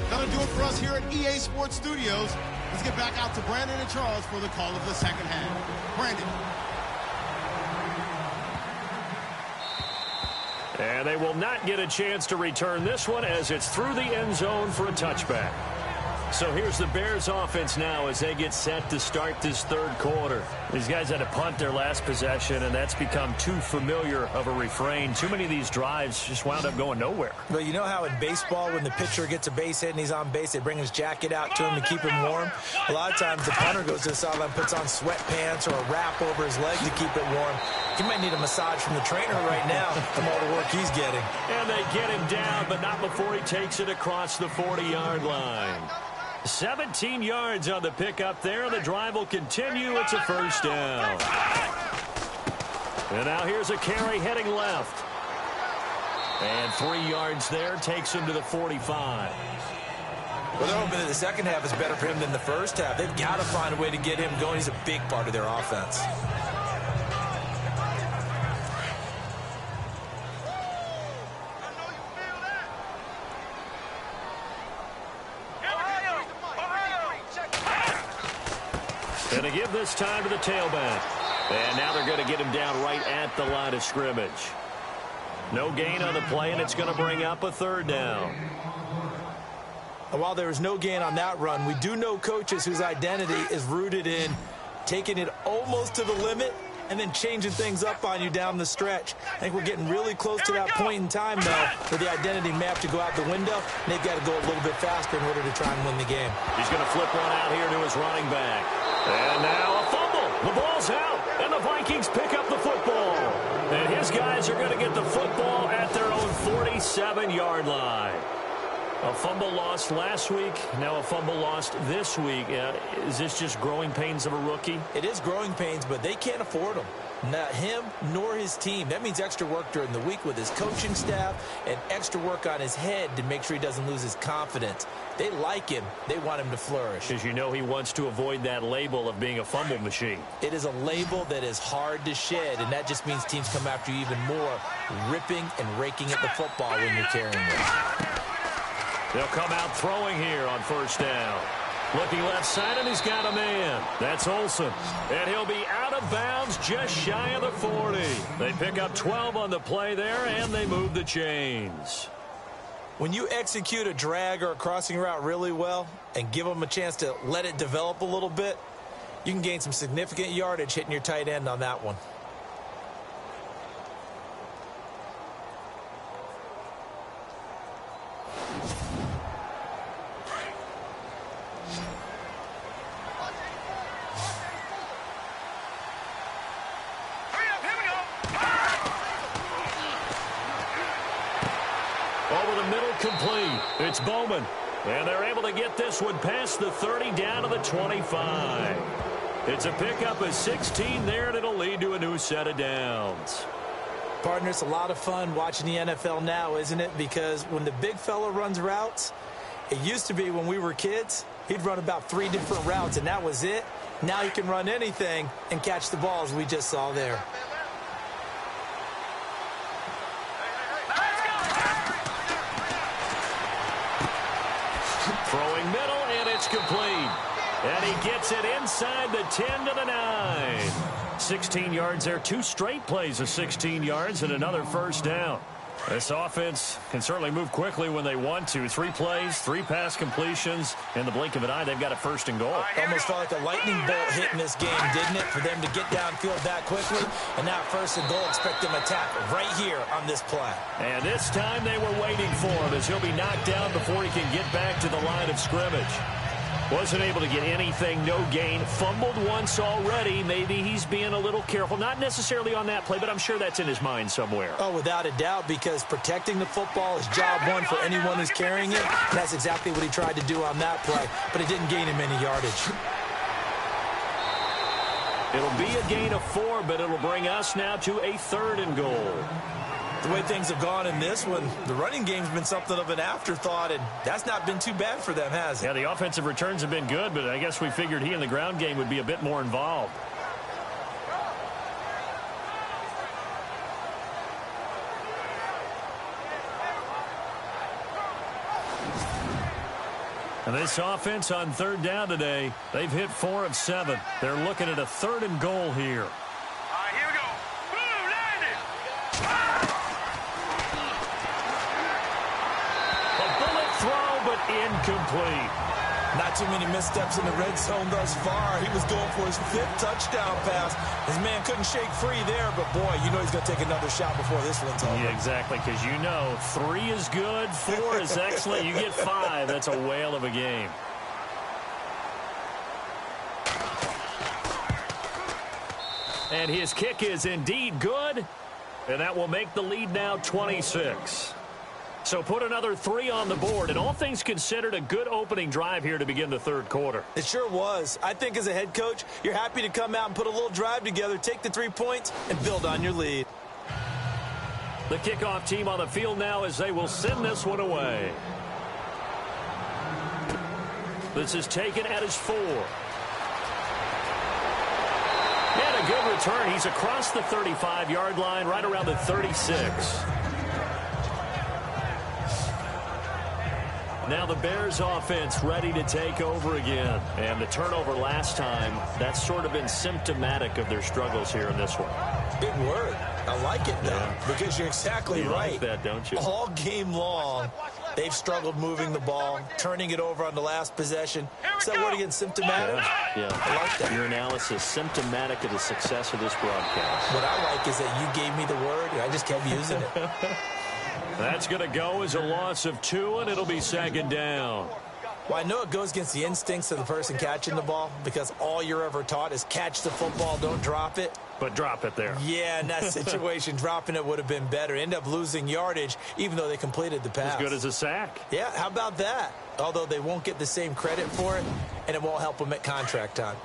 That'll do it for us here at EA Sports Studios. Let's get back out to Brandon and Charles for the call of the second half. Brandon. And they will not get a chance to return this one as it's through the end zone for a touchback. So here's the Bears offense now as they get set to start this third quarter. These guys had to punt their last possession, and that's become too familiar of a refrain. Too many of these drives just wound up going nowhere. But you know how in baseball, when the pitcher gets a base hit and he's on base, they bring his jacket out to him to keep him warm? A lot of times the punter goes to the sideline, puts on sweatpants or a wrap over his leg to keep it warm. He might need a massage from the trainer right now from all the work he's getting. And they get him down, but not before he takes it across the 40-yard line. 17 yards on the pickup there. The drive will continue. It's a first down. And now here's a carry heading left. And 3 yards there takes him to the 45. Well, they're hoping that the second half is better for him than the first half. They've got to find a way to get him going. He's a big part of their offense. And to give this time to the tailback. And now they're going to get him down right at the line of scrimmage. No gain on the play, and it's going to bring up a third down. And while there was no gain on that run, we do know coaches whose identity is rooted in taking it almost to the limit and then changing things up on you down the stretch. I think we're getting really close to that point in time, though, for the identity map to go out the window, and they've got to go a little bit faster in order to try and win the game. He's going to flip one out here to his running back. And now a fumble. The ball's out, and the Vikings pick up the football. And his guys are going to get the football at their own 47-yard line. A fumble lost last week, now a fumble lost this week. Is this just growing pains of a rookie? It is growing pains, but they can't afford them. Not him nor his team. That means extra work during the week with his coaching staff and extra work on his head to make sure he doesn't lose his confidence. They like him. They want him to flourish. Because you know he wants to avoid that label of being a fumble machine. It is a label that is hard to shed, and that just means teams come after you even more, ripping and raking at the football when you're carrying it. They'll come out throwing here on first down. Looking left side, and he's got a man. That's Olsen. And he'll be out of bounds just shy of the 40. They pick up 12 on the play there, and they move the chains. When you execute a drag or a crossing route really well and give them a chance to let it develop a little bit, you can gain some significant yardage hitting your tight end on that one. Over the middle, complete. It's Bowman. And they're able to get this one past the 30 down to the 25. It's a pickup of 16 there, and it'll lead to a new set of downs. Partner, it's a lot of fun watching the NFL now, isn't it? Because when the big fella runs routes, it used to be when we were kids, he'd run about 3 different routes, and that was it. Now he can run anything and catch the balls we just saw there. Throwing middle, and it's complete. And he gets it inside the 10 to the 9. 16 yards there. 2 straight plays of 16 yards and another first down. This offense can certainly move quickly when they want to. 3 plays, 3 pass completions. In the blink of an eye, they've got a first and goal. Almost felt like a lightning bolt hit in this game, didn't it? For them to get downfield that quickly. And now first and goal, expect them to attack right here on this play. And this time they were waiting for him as he'll be knocked down before he can get back to the line of scrimmage. Wasn't able to get anything, no gain. Fumbled once already. Maybe he's being a little careful. Not necessarily on that play, but I'm sure that's in his mind somewhere. Oh, without a doubt, because protecting the football is job one for anyone who's carrying it. That's exactly what he tried to do on that play, but it didn't gain him any yardage. It'll be a gain of 4, but it'll bring us now to a 3rd and goal. The way things have gone in this one, the running game's been something of an afterthought, and that's not been too bad for them, has it? Yeah, the offensive returns have been good, but I guess we figured he in the ground game would be a bit more involved. And this offense on 3rd down today, they've hit 4 of 7. They're looking at a 3rd and goal here. Here we go. Boom, landed. A bullet throw, but incomplete. Not too many missteps in the red zone thus far. He was going for his 5th touchdown pass. His man couldn't shake free there, but boy, you know he's going to take another shot before this one's over. Yeah, exactly, because you know 3 is good, 4 is excellent. You get 5, that's a whale of a game. And his kick is indeed good, and that will make the lead now 26. So put another 3 on the board, and all things considered, a good opening drive here to begin the 3rd quarter. It sure was. I think as a head coach, you're happy to come out and put a little drive together, take the 3 points, and build on your lead. The kickoff team on the field now as they will send this one away. This is taken at his 4. And a good return. He's across the 35-yard line, right around the 36. Now the Bears offense ready to take over again. And the turnover last time, that's sort of been symptomatic of their struggles here in this one. Big word. I like it, though, because you're exactly right. You like that, don't you? All game long, they've struggled moving the ball, turning it over on the last possession. Is that word again, symptomatic? Yeah. I like that. Your analysis, symptomatic of the success of this broadcast. What I like is that you gave me the word, and I just kept using it. That's going to go as a loss of 2, and it'll be 2nd down. Well, I know it goes against the instincts of the person catching the ball because all you're ever taught is catch the football, don't drop it. But drop it there. Yeah, in that situation, dropping it would have been better. End up losing yardage, even though they completed the pass. As good as a sack. Yeah, how about that? Although they won't get the same credit for it, and it won't help them at contract time.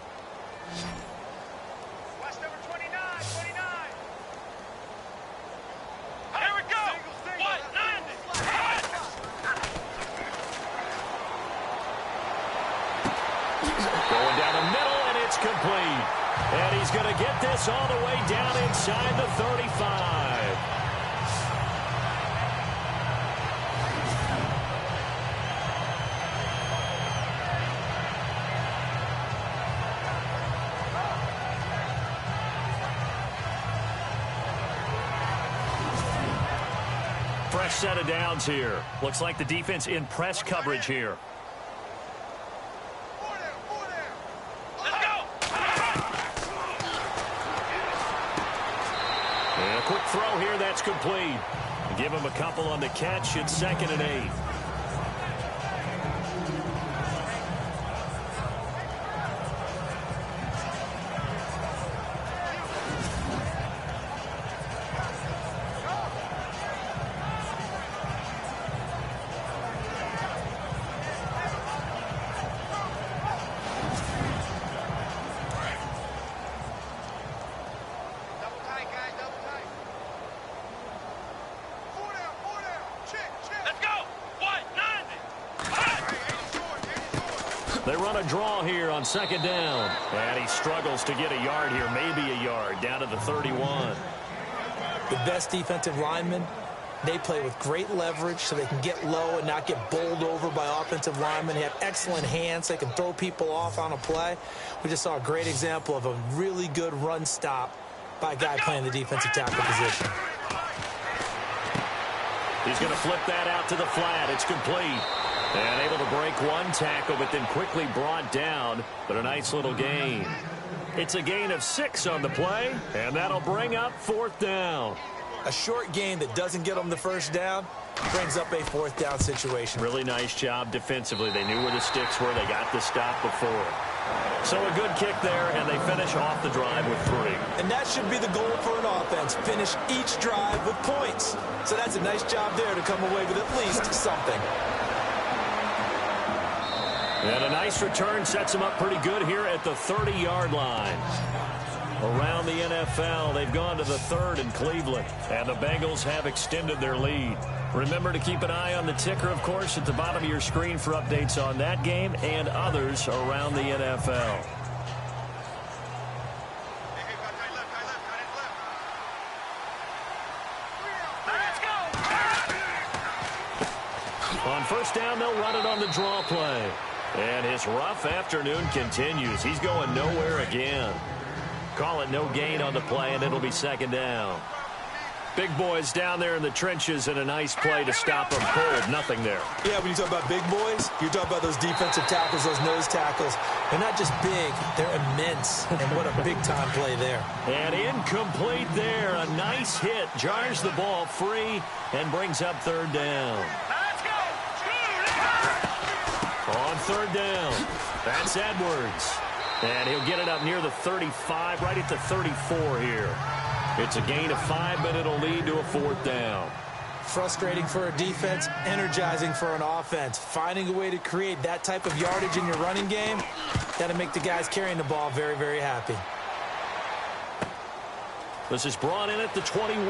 Watch number 29. Here we go. What? 90. Going down the middle, and it's complete. And he's going to get this all the way down inside the 35. Fresh set of downs here. Looks like the defense in press coverage here. And a quick throw here, that's complete. Give him a couple on the catch. It's 2nd and 8. They run a draw here on 2nd down. And he struggles to get a yard here, maybe a yard, down to the 31. The best defensive linemen, they play with great leverage so they can get low and not get bowled over by offensive linemen. They have excellent hands. They can throw people off on a play. We just saw a great example of a really good run stop by a guy playing the defensive tackle position. He's going to flip that out to the flat. It's complete. And able to break one tackle, but then quickly brought down. But a nice little gain. It's a gain of 6 on the play, and that'll bring up 4th down. A short gain that doesn't get them the first down brings up a 4th down situation. Really nice job defensively. They knew where the sticks were. They got the stop before. So a good kick there, and they finish off the drive with 3. And that should be the goal for an offense. Finish each drive with points. So that's a nice job there to come away with at least something. And a nice return sets him up pretty good here at the 30-yard line. Around the NFL, they've gone to the third in Cleveland, and the Bengals have extended their lead. Remember to keep an eye on the ticker, of course, at the bottom of your screen for updates on that game and others around the NFL. On first down, they'll run it on the draw play. And his rough afternoon continues. He's going nowhere again. Call it no gain on the play, and it'll be second down. Big boys down there in the trenches, and a nice play to stop them cold. Nothing there. Yeah, when you talk about big boys, you're talking about those defensive tackles, those nose tackles. They're not just big, they're immense. And what a big-time play there. And incomplete there. A nice hit. Jars the ball free and brings up third down. On third down, that's Edwards. And he'll get it up near the 35, right at the 34 here. It's a gain of 5, but it'll lead to a fourth down. Frustrating for a defense, energizing for an offense. Finding a way to create that type of yardage in your running game, that'll make the guys carrying the ball very, very happy. This is brought in at the 21.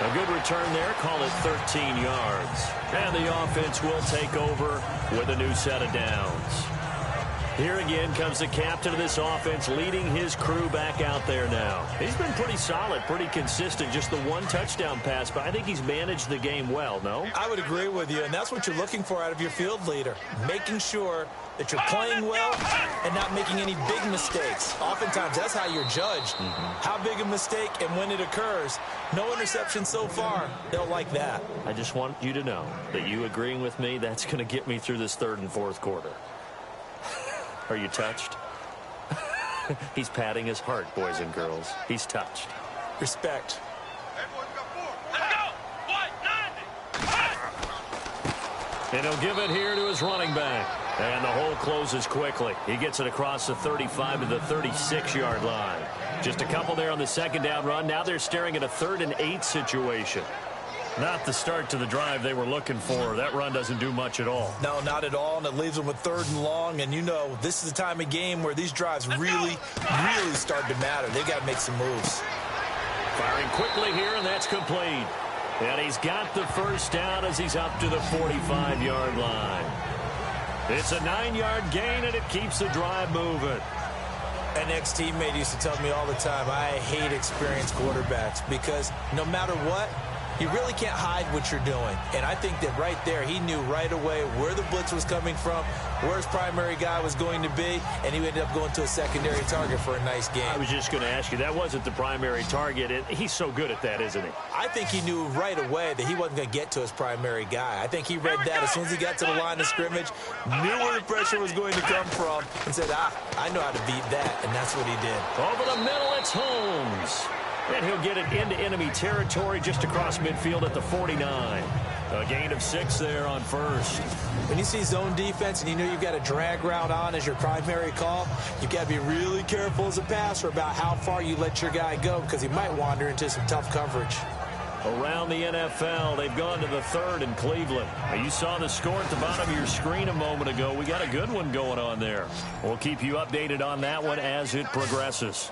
A good return there, call it 13 yards. And the offense will take over with a new set of downs. Here again comes the captain of this offense leading his crew back out there now. He's been pretty solid, pretty consistent. Just the one touchdown pass, but I think he's managed the game well, no? I would agree with you, and that's what you're looking for out of your field leader. Making sure that you're playing well and not making any big mistakes. Oftentimes, that's how you're judged. How big a mistake and when it occurs. No interception so far. They'll like that. I just want you to know that you agreeing with me, that's going to get me through this third and fourth quarter. Are you touched? He's patting his heart, boys and girls. He's touched. Respect. And he'll give it here to his running back. And the hole closes quickly. He gets it across the 35 to the 36-yard line. Just a couple there on the second down run. Now they're staring at a 3rd and 8 situation. Not the start to the drive they were looking for. That run doesn't do much at all. No, not at all, and it leaves them with 3rd and long. And you know, this is the time of game where these drives really start to matter. They've got to make some moves. Firing quickly here, and that's complete. And he's got the first down as he's up to the 45-yard line. It's a 9-yard gain, and it keeps the drive moving. An ex-teammate used to tell me all the time, I hate experienced quarterbacks because no matter what, you really can't hide what you're doing. And I think that right there, he knew right away where the blitz was coming from, where his primary guy was going to be, and he ended up going to a secondary target for a nice game. I was just going to ask you, that wasn't the primary target. He's so good at that, isn't he? I think he knew right away that he wasn't going to get to his primary guy. I think he read that as soon as he got to the line of scrimmage, knew where the pressure was going to come from, and said, I know how to beat that, and that's what he did. Over the middle, it's Holmes. And he'll get it into enemy territory just across midfield at the 49. A gain of 6 there on first. When you see zone defense and you know you've got a drag route on as your primary call, you've got to be really careful as a passer about how far you let your guy go because he might wander into some tough coverage. Around the NFL, they've gone to the 3rd in Cleveland. Now, you saw the score at the bottom of your screen a moment ago. We got a good one going on there. We'll keep you updated on that one as it progresses.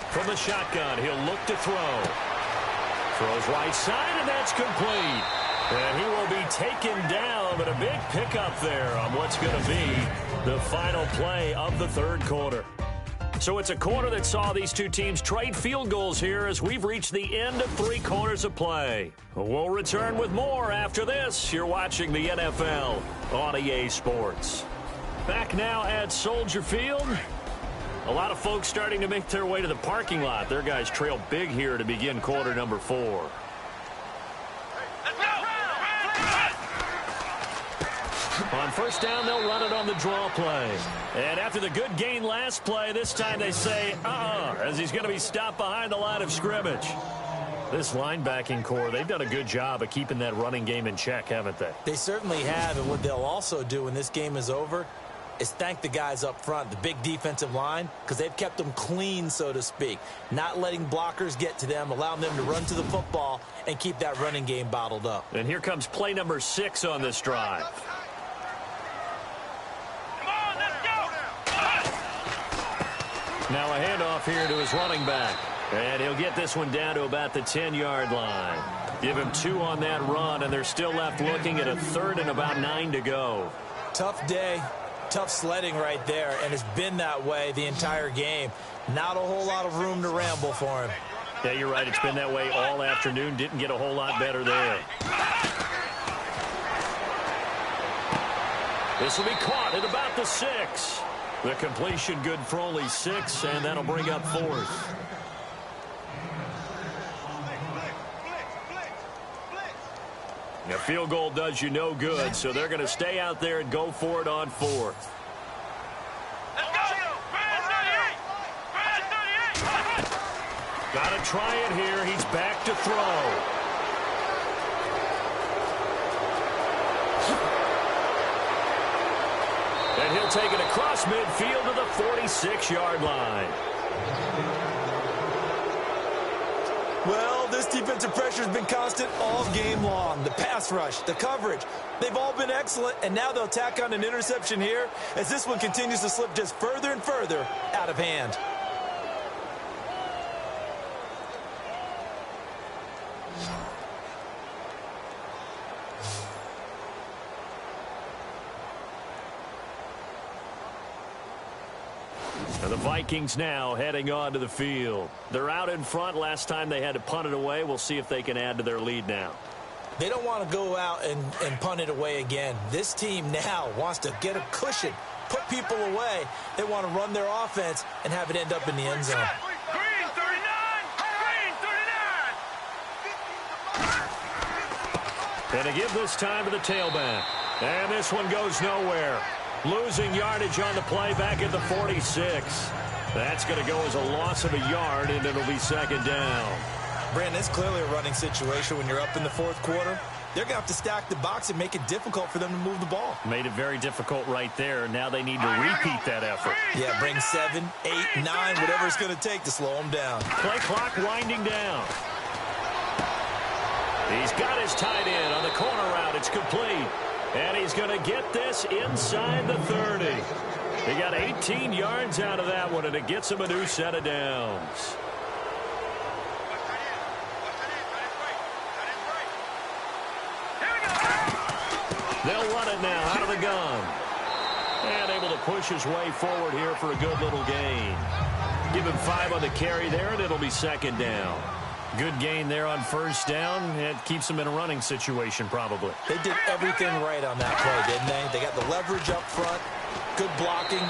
From the shotgun, he'll look to throw. Throws right side, and that's complete. And he will be taken down, but a big pickup there on what's going to be the final play of the third quarter. So it's a quarter that saw these two teams trade field goals here as we've reached the end of 3 quarters of play. We'll return with more after this. You're watching the NFL on EA Sports. Back now at Soldier Field. A lot of folks starting to make their way to the parking lot. Their guys trail big here to begin quarter number 4. On first down, they'll run it on the draw play. And after the good gain last play, this time they say, as he's going to be stopped behind the line of scrimmage. This linebacking core, they've done a good job of keeping that running game in check, haven't they? They certainly have, and what they'll also do when this game is over, is thank the guys up front, the big defensive line, because they've kept them clean, so to speak. Not letting blockers get to them, allowing them to run to the football and keep that running game bottled up. And here comes play number 6 on this drive. Come on, let's go. Now a handoff here to his running back. And he'll get this one down to about the 10-yard line. Give him 2 on that run, and they're still left looking at a 3rd and about 9 to go. Tough day, tough sledding right there, and it's been that way the entire game. Not a whole lot of room to ramble for him. Yeah, you're right. It's been that way all afternoon. Didn't get a whole lot better there. This will be caught at about the 6. The completion good for only 6, and that'll bring up 4th. A field goal does you no good, so they're going to stay out there and go for it on 4th. Let's go. Brad 38. Got to try it here. He's back to throw. And he'll take it across midfield to the 46-yard line. Well, this defensive pressure has been constant all game long. The pass rush, the coverage, they've all been excellent, and now they'll tack on an interception here as this one continues to slip just further and further out of hand. And the Vikings now heading onto the field. They're out in front. Last time they had to punt it away. We'll see if they can add to their lead now. They don't want to go out and punt it away again. This team now wants to get a cushion, put people away. They want to run their offense and have it end up in the end zone. Green 39. Green 39. And to give this time to the tailback. And this one goes nowhere. Losing yardage on the play back at the 46. That's going to go as a loss of a yard, and it'll be 2nd down. Brandon, it's clearly a running situation when you're up in the 4th quarter. They're going to have to stack the box and make it difficult for them to move the ball. Made it very difficult right there. Now they need to repeat that effort. Yeah, bring 7, 8, 9, whatever it's going to take to slow them down. Play clock winding down. He's got his tight end on the corner route. It's complete. And he's going to get this inside the 30. He got 18 yards out of that one, and it gets him a new set of downs. They'll run it now out of the gun. And able to push his way forward here for a good little gain. Give him 5 on the carry there, and it'll be 2nd down. Good gain there on 1st down. It keeps them in a running situation, probably. They did everything right on that play, didn't they? They got the leverage up front, good blocking,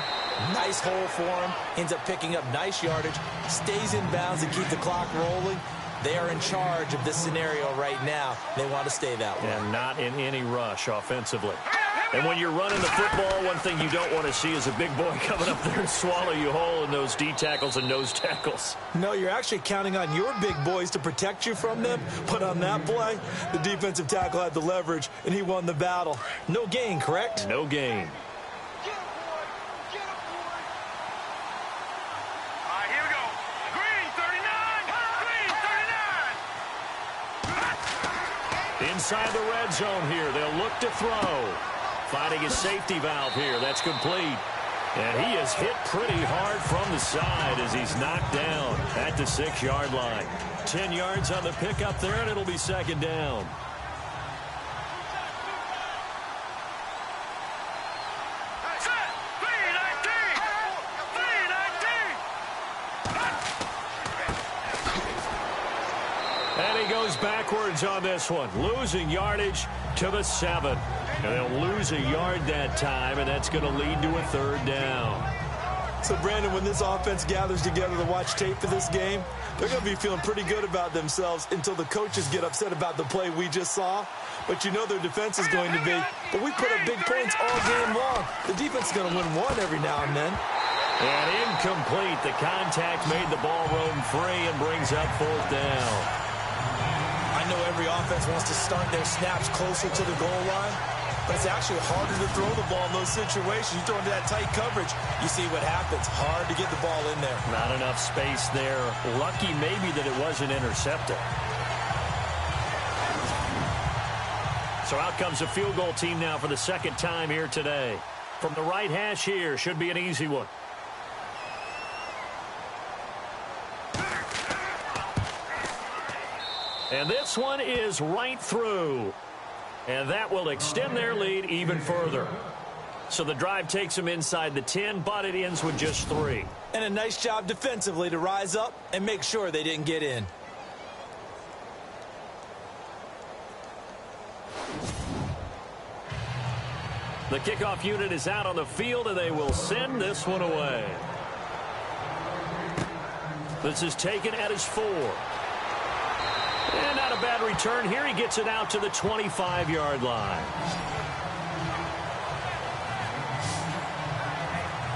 nice hole for him, ends up picking up nice yardage, stays in bounds and keep the clock rolling. They are in charge of this scenario right now. They want to stay that way. And not in any rush offensively. And when you're running the football, one thing you don't want to see is a big boy coming up there and swallow you whole in those D tackles and nose tackles. No, you're actually counting on your big boys to protect you from them. But on that play, the defensive tackle had the leverage, and he won the battle. No gain, correct? No gain. Here we go. Green 39. Green 39. Inside the red zone here. They'll look to throw. Finding his safety valve here. That's complete. And he is hit pretty hard from the side as he's knocked down at the 6-yard line. 10 yards on the pickup there, and it'll be 2nd down. Set. 319. 319. And he goes backwards on this one. Losing yardage to the 7. And they'll lose a yard that time, and that's going to lead to a 3rd down. So, Brandon, when this offense gathers together to watch tape for this game, they're going to be feeling pretty good about themselves until the coaches get upset about the play we just saw. But you know their defense is going to be, but we put up big points all game long. The defense is going to win one every now and then. And incomplete. The contact made the ball roam free and brings up 4th down. I know every offense wants to start their snaps closer to the goal line, but it's actually harder to throw the ball in those situations. You throw into that tight coverage, you see what happens. Hard to get the ball in there. Not enough space there. Lucky maybe that it wasn't intercepted. So out comes a field goal team now for the second time here today. From the right hash here, should be an easy one. And this one is right through. And that will extend their lead even further. So the drive takes them inside the 10, but it ends with just 3. And a nice job defensively to rise up and make sure they didn't get in. The kickoff unit is out on the field, and they will send this one away. This is taken at his 4. And not a bad return here. He gets it out to the 25-yard line.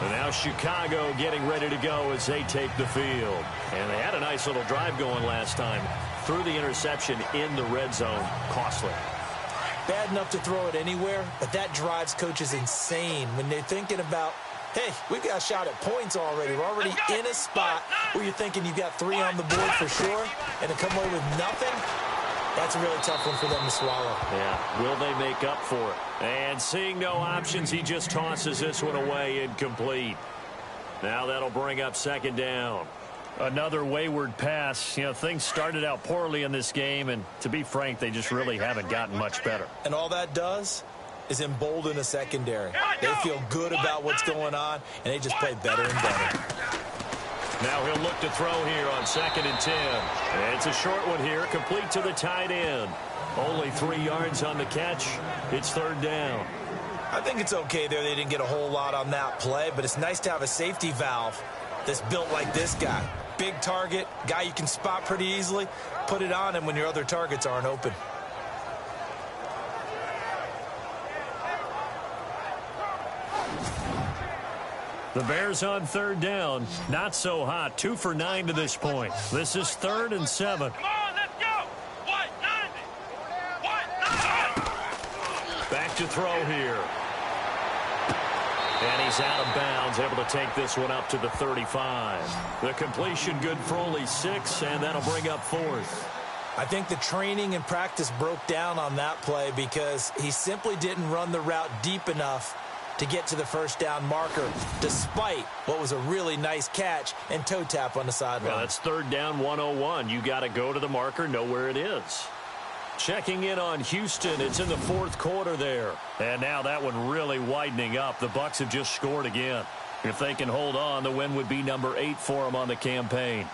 And now Chicago getting ready to go as they take the field. And they had a nice little drive going last time. Threw the interception in the red zone. Costly. Bad enough to throw it anywhere, but that drives coaches insane when they're thinking about, hey, we've got a shot at points already. We're already in a spot where you're thinking you've got 3 on the board for sure, and to come away with nothing, that's a really tough one for them to swallow. Yeah, will they make up for it? And seeing no options, he just tosses this one away incomplete. Now that'll bring up second down. Another wayward pass. You know, things started out poorly in this game, and to be frank, they just really haven't gotten much better. And all that does is embolden a secondary. They feel good about what's going on, and they just play better and better. Now he'll look to throw here on 2nd and 10. And it's a short one here, complete to the tight end. Only 3 yards on the catch. It's 3rd down. I think it's okay there. They didn't get a whole lot on that play, but it's nice to have a safety valve that's built like this guy. Big target, guy you can spot pretty easily. Put it on him when your other targets aren't open. The Bears on 3rd down. Not so hot. 2 for 9 to this point. This is 3rd and 7. Come on, let's go. White 90. Back to throw here. And he's out of bounds, able to take this one up to the 35. The completion good for only 6, and that'll bring up 4th. I think the training and practice broke down on that play because he simply didn't run the route deep enough to get to the first down marker, despite what was a really nice catch and toe tap on the sideline. Well, that's 3rd down 101. You got to go to the marker, know where it is. Checking in on Houston. It's in the 4th quarter there. And now that one really widening up. The Bucs have just scored again. If they can hold on, the win would be number 8 for them on the campaign.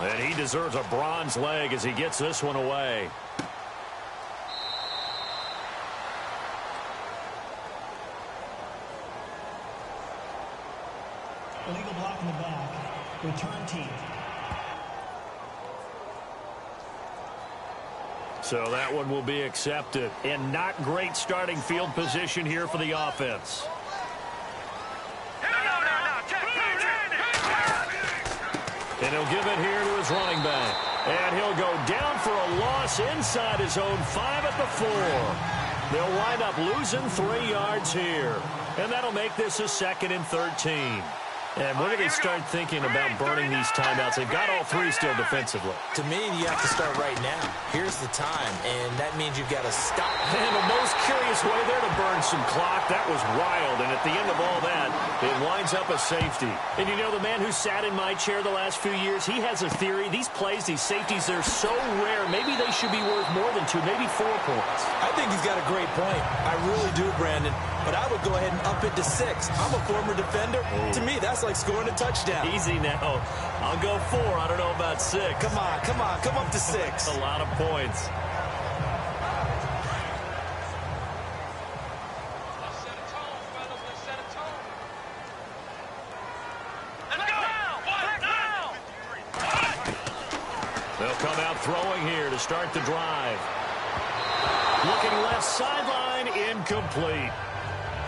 And he deserves a bronze leg as he gets this one away. Illegal block in the back. Return team. So that one will be accepted. And not great starting field position here for the offense. And he'll give it here to his running back. And he'll go down for a loss inside his own 5 at the 4. They'll wind up losing 3 yards here. And that'll make this a 2nd and 13. And when do they start thinking about burning these timeouts? They've got all 3 still defensively. To me, you have to start right now. Here's the time, and that means you've got to stop. And the most curious way there to burn some clock. That was wild. And at the end of all that, it winds up a safety. And you know, the man who sat in my chair the last few years, he has a theory. These plays, these safeties, they're so rare. Maybe they should be worth more than 2, maybe 4 points. I think he's got a great point. I really do, Brandon. But I would go ahead and up it to 6. I'm a former defender. To me, that's like scoring a touchdown. Easy now. I'll go 4. I don't know about 6. Come on, come on, come up to 6. A lot of points. They'll come out throwing here to start the drive. Looking left sideline, incomplete.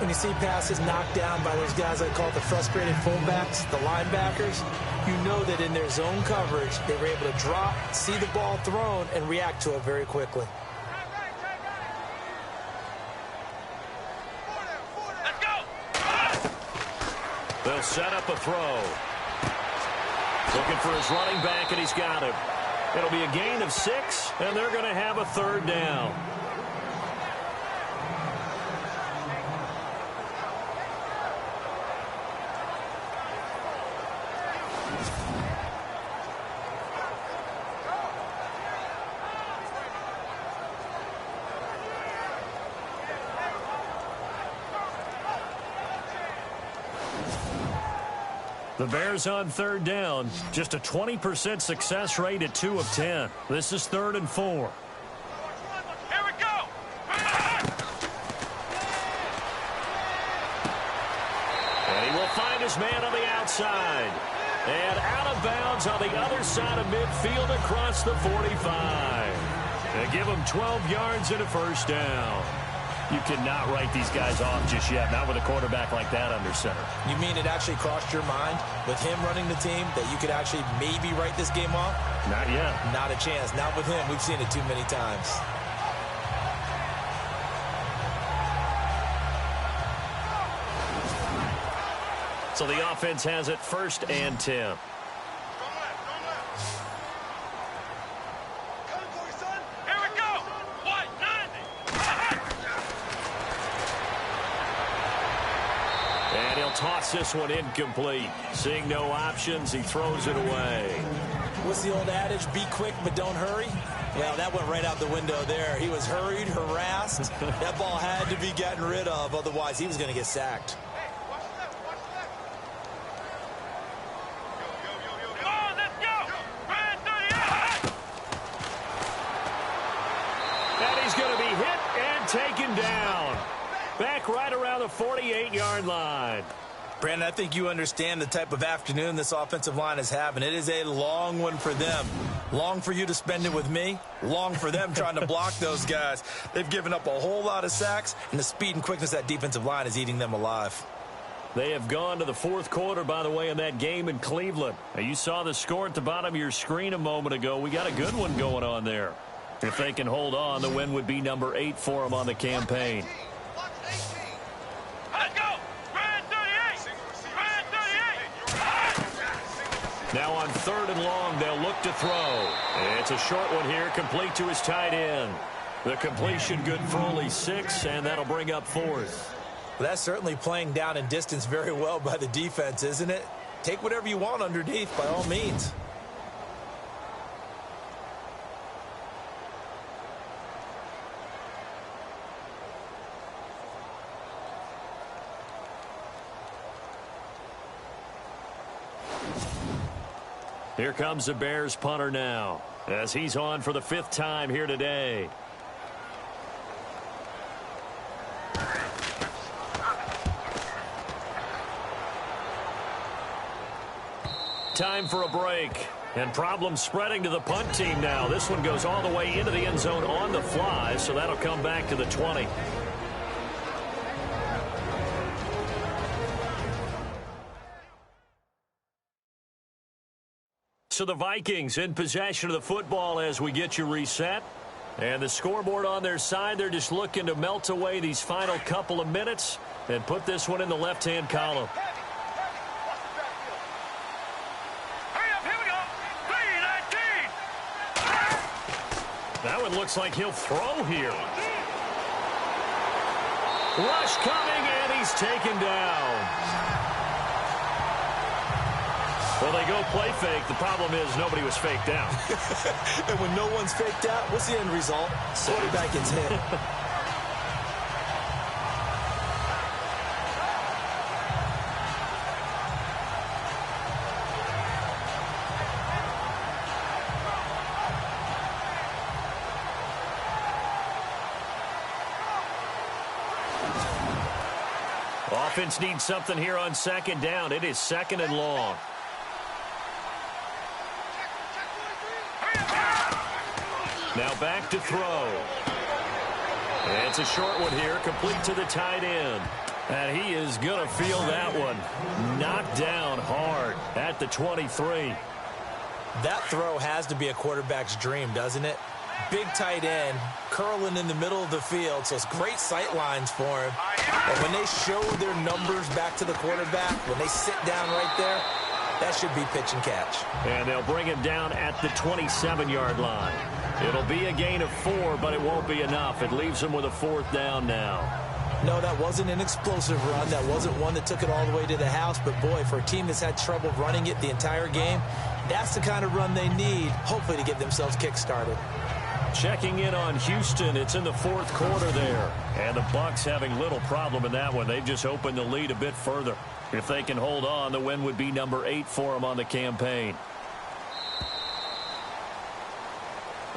When you see passes knocked down by those guys I call the frustrated fullbacks, the linebackers, You know that in their zone coverage, they were able to drop, see the ball thrown, and react to it very quickly. Let's go. They'll set up a throw. Looking for his running back, and he's got him. It'll be a gain of 6, and they're going to have a 3rd down. The Bears on 3rd down. Just a 20% success rate at 2 of 10. This is 3rd and 4. Here we go. And he will find his man on the outside. And out of bounds on the other side of midfield across the 45. They give him 12 yards and a 1st down. You cannot write these guys off just yet, not with a quarterback like that under center. You mean it actually crossed your mind with him running the team that you could actually maybe write this game off? Not yet. Not a chance. Not with him. We've seen it too many times. So the offense has it 1st and 10. Toss this one incomplete. Seeing no options, he throws it away. What's the old adage? Be quick, but don't hurry. Well, that went right out the window there. He was hurried, harassed. That ball had to be gotten rid of. Otherwise, he was going to get sacked. Come on, let's go. And he's going to be hit and taken down. Back right around the 48-yard line. Brandon, I think you understand the type of afternoon this offensive line is having. It is a long one for them. Long for you to spend it with me. Long for them trying to block those guys. They've given up a whole lot of sacks, and the speed and quickness of that defensive line is eating them alive. They have gone to the 4th quarter, by the way, in that game in Cleveland. Now, you saw the score at the bottom of your screen a moment ago. We got a good one going on there. If they can hold on, the win would be number 8 for them on the campaign. Now on 3rd and long, they'll look to throw. It's a short one here, complete to his tight end. The completion good for only 6, and that'll bring up 4th. Well, that's certainly playing down and distance very well by the defense, isn't it? Take whatever you want underneath, by all means. Here comes the Bears punter now, as he's on for the 5th time here today. Time for a break. And problems spreading to the punt team now. This one goes all the way into the end zone on the fly, so that'll come back to the 20. So the Vikings in possession of the football as we get you reset. And the scoreboard on their side, they're just looking to melt away these final couple of minutes and put this one in the left-hand column. That one looks like he'll throw here. Rush coming, and he's taken down. Well, they go play fake. The problem is nobody was faked out. And when no one's faked out, what's the end result? Quarterback gets hit. Offense needs something here on 2nd down. It is 2nd and long. Now back to throw. And it's a short one here, complete to the tight end. And he is going to feel that one. Knocked down hard at the 23. That throw has to be a quarterback's dream, doesn't it? Big tight end, curling in the middle of the field, so it's great sight lines for him. And when they show their numbers back to the quarterback, when they sit down right there, that should be pitch and catch. And they'll bring him down at the 27-yard line. It'll be a gain of 4, but it won't be enough. It leaves him with a 4th down now. No, that wasn't an explosive run. That wasn't one that took it all the way to the house. But, boy, for a team that's had trouble running it the entire game, that's the kind of run they need, hopefully, to get themselves kick-started. Checking in on Houston. It's in the 4th quarter there. And the Bucs having little problem in that one. They've just opened the lead a bit further. If they can hold on, the win would be number 8 for them on the campaign.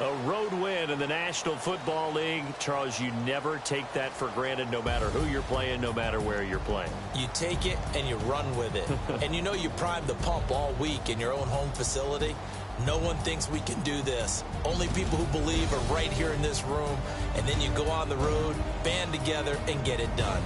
A road win in the National Football League. Charles, you never take that for granted no matter who you're playing, no matter where you're playing. You take it and you run with it. And you know you primed the pump all week in your own home facility. No one thinks we can do this. Only people who believe are right here in this room. And then you go on the road, band together, and get it done.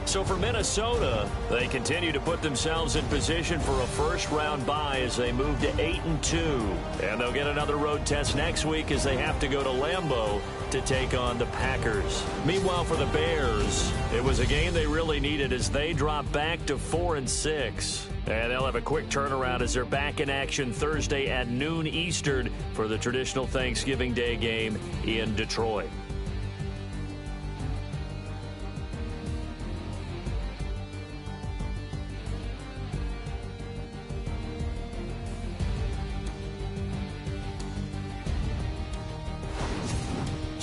So for Minnesota, they continue to put themselves in position for a first-round bye as they move to 8-2. And they'll get another road test next week as they have to go to Lambeau to take on the Packers. Meanwhile, for the Bears, it was a game they really needed as they drop back to 4-6. And they'll have a quick turnaround as they're back in action Thursday at noon Eastern for the traditional Thanksgiving Day game in Detroit.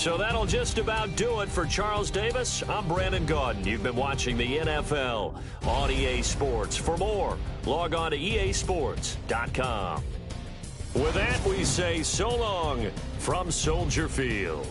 So that'll just about do it for Charles Davis. I'm Brandon Gaudin. You've been watching the NFL on EA Sports. For more, log on to easports.com. With that, we say so long from Soldier Field.